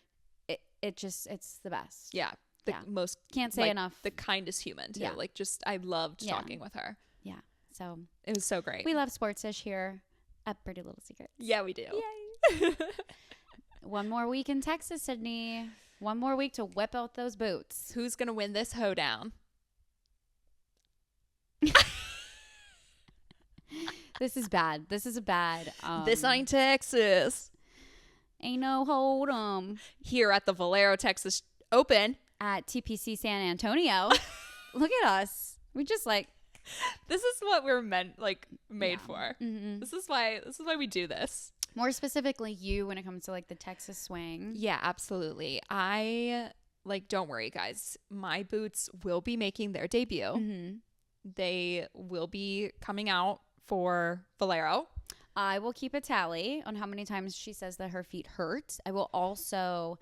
It's the best. Yeah. The most, can't say like, enough. the kindest human too. Yeah. Like, just, I loved talking with her. Yeah. So it was so great. We love Sportsish here at Birdie Little Secrets. Yeah, we do. Yay. One more week in Texas, Sydney. One more week to whip out those boots. Who's going to win this hoedown? This is bad. This is a bad. This ain't Texas. Ain't no hold 'em. Here at the Valero Texas Open at TPC San Antonio. Look at us. We just like. This is what we're made for. Mm-hmm. This is why we do this. More specifically, you when it comes to like the Texas swing. Yeah, absolutely. Don't worry, guys. My boots will be making their debut. Mm-hmm. They will be coming out for Valero. I will keep a tally on how many times she says that her feet hurt. I will also,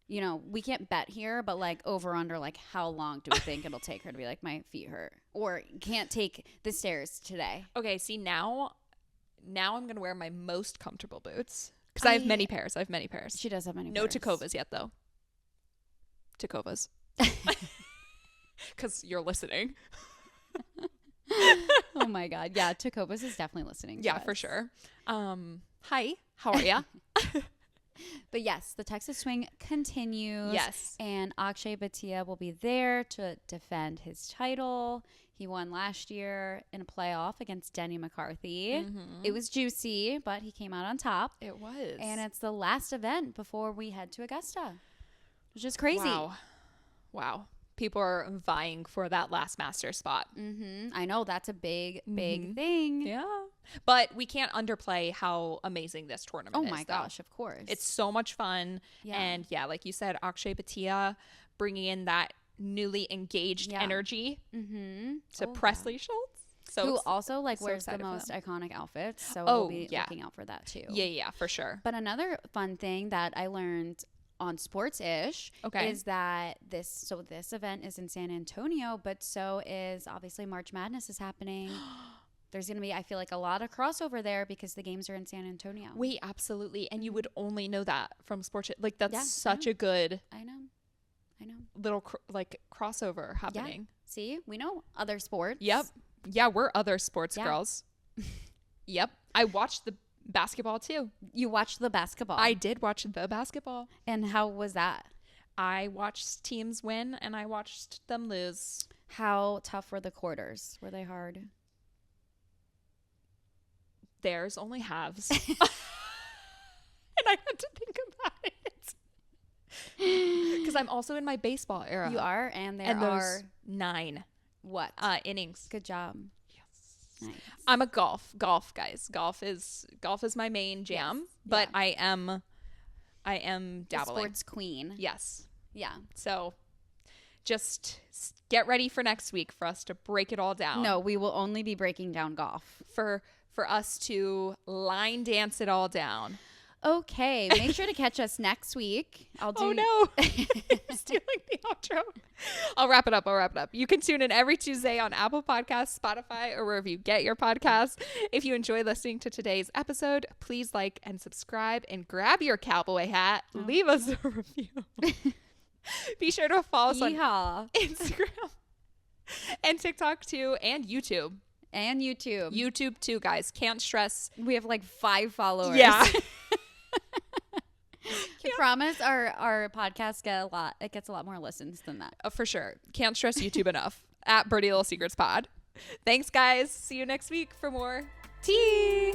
we can't bet here, but like over under, like how long do we think it'll take her to be like, my feet hurt, or can't take the stairs today? Okay, see, now I'm going to wear my most comfortable boots because I have many pairs. She does have many No pairs. Tacovas yet, though. Tacovas. Because you're listening. Oh my God. Yeah, Tacovas is definitely listening. Yeah, for sure. Hi, how are ya? But yes, the Texas swing continues. Yes. And Akshay Bhatia will be there to defend his title. He won last year in a playoff against Denny McCarthy. Mm-hmm. It was juicy, but he came out on top. It was. And it's the last event before we head to Augusta, which is crazy. Wow. People are vying for that last master spot. Mm-hmm. I know that's a big thing. Yeah. But we can't underplay how amazing this tournament is. Oh my gosh, of course. It's so much fun. Yeah. And yeah, like you said, Akshay Bhatia bringing in that newly engaged energy to Presley Schultz. Who also wears the most iconic outfits. So we'll be looking out for that too. Yeah, for sure. But another fun thing that I learned on Sportsish is that this event is in San Antonio, but so is obviously March Madness is happening. There's going to be, I feel like, a lot of crossover there because the games are in San Antonio. Wait, absolutely. And you would only know that from Sportish. Like, that's such a good I know little crossover happening. Yeah. See, we know other sports. Yep. Yeah, we're other sports girls. Yep. I watched the basketball too. You watched the basketball? I did watch the basketball. And how was that? I watched teams win and I watched them lose. How tough were the quarters? Were they hard? Theirs only halves. And I had to think about it. Because I'm also in my baseball era. You are? And there are 9 innings. Good job. Nice. I'm a golf guys. Golf is my main jam, but I am dabbling. The sports queen. Yes. Yeah. So just get ready for next week for us to break it all down. No, we will only be breaking down golf. For us to line dance it all down. Okay, make sure to catch us next week. Oh no, stealing the outro. I'll wrap it up. You can tune in every Tuesday on Apple Podcasts, Spotify, or wherever you get your podcasts. If you enjoy listening to today's episode, please like and subscribe and grab your cowboy hat. Leave us a review. Be sure to follow us on Instagram and TikTok too, and YouTube. YouTube too, guys. Can't stress. We have 5 followers. Yeah. I promise our podcast gets a lot more listens than that. For sure. Can't stress YouTube enough. At Birdie Little Secrets Pod. Thanks, guys. See you next week for more tea.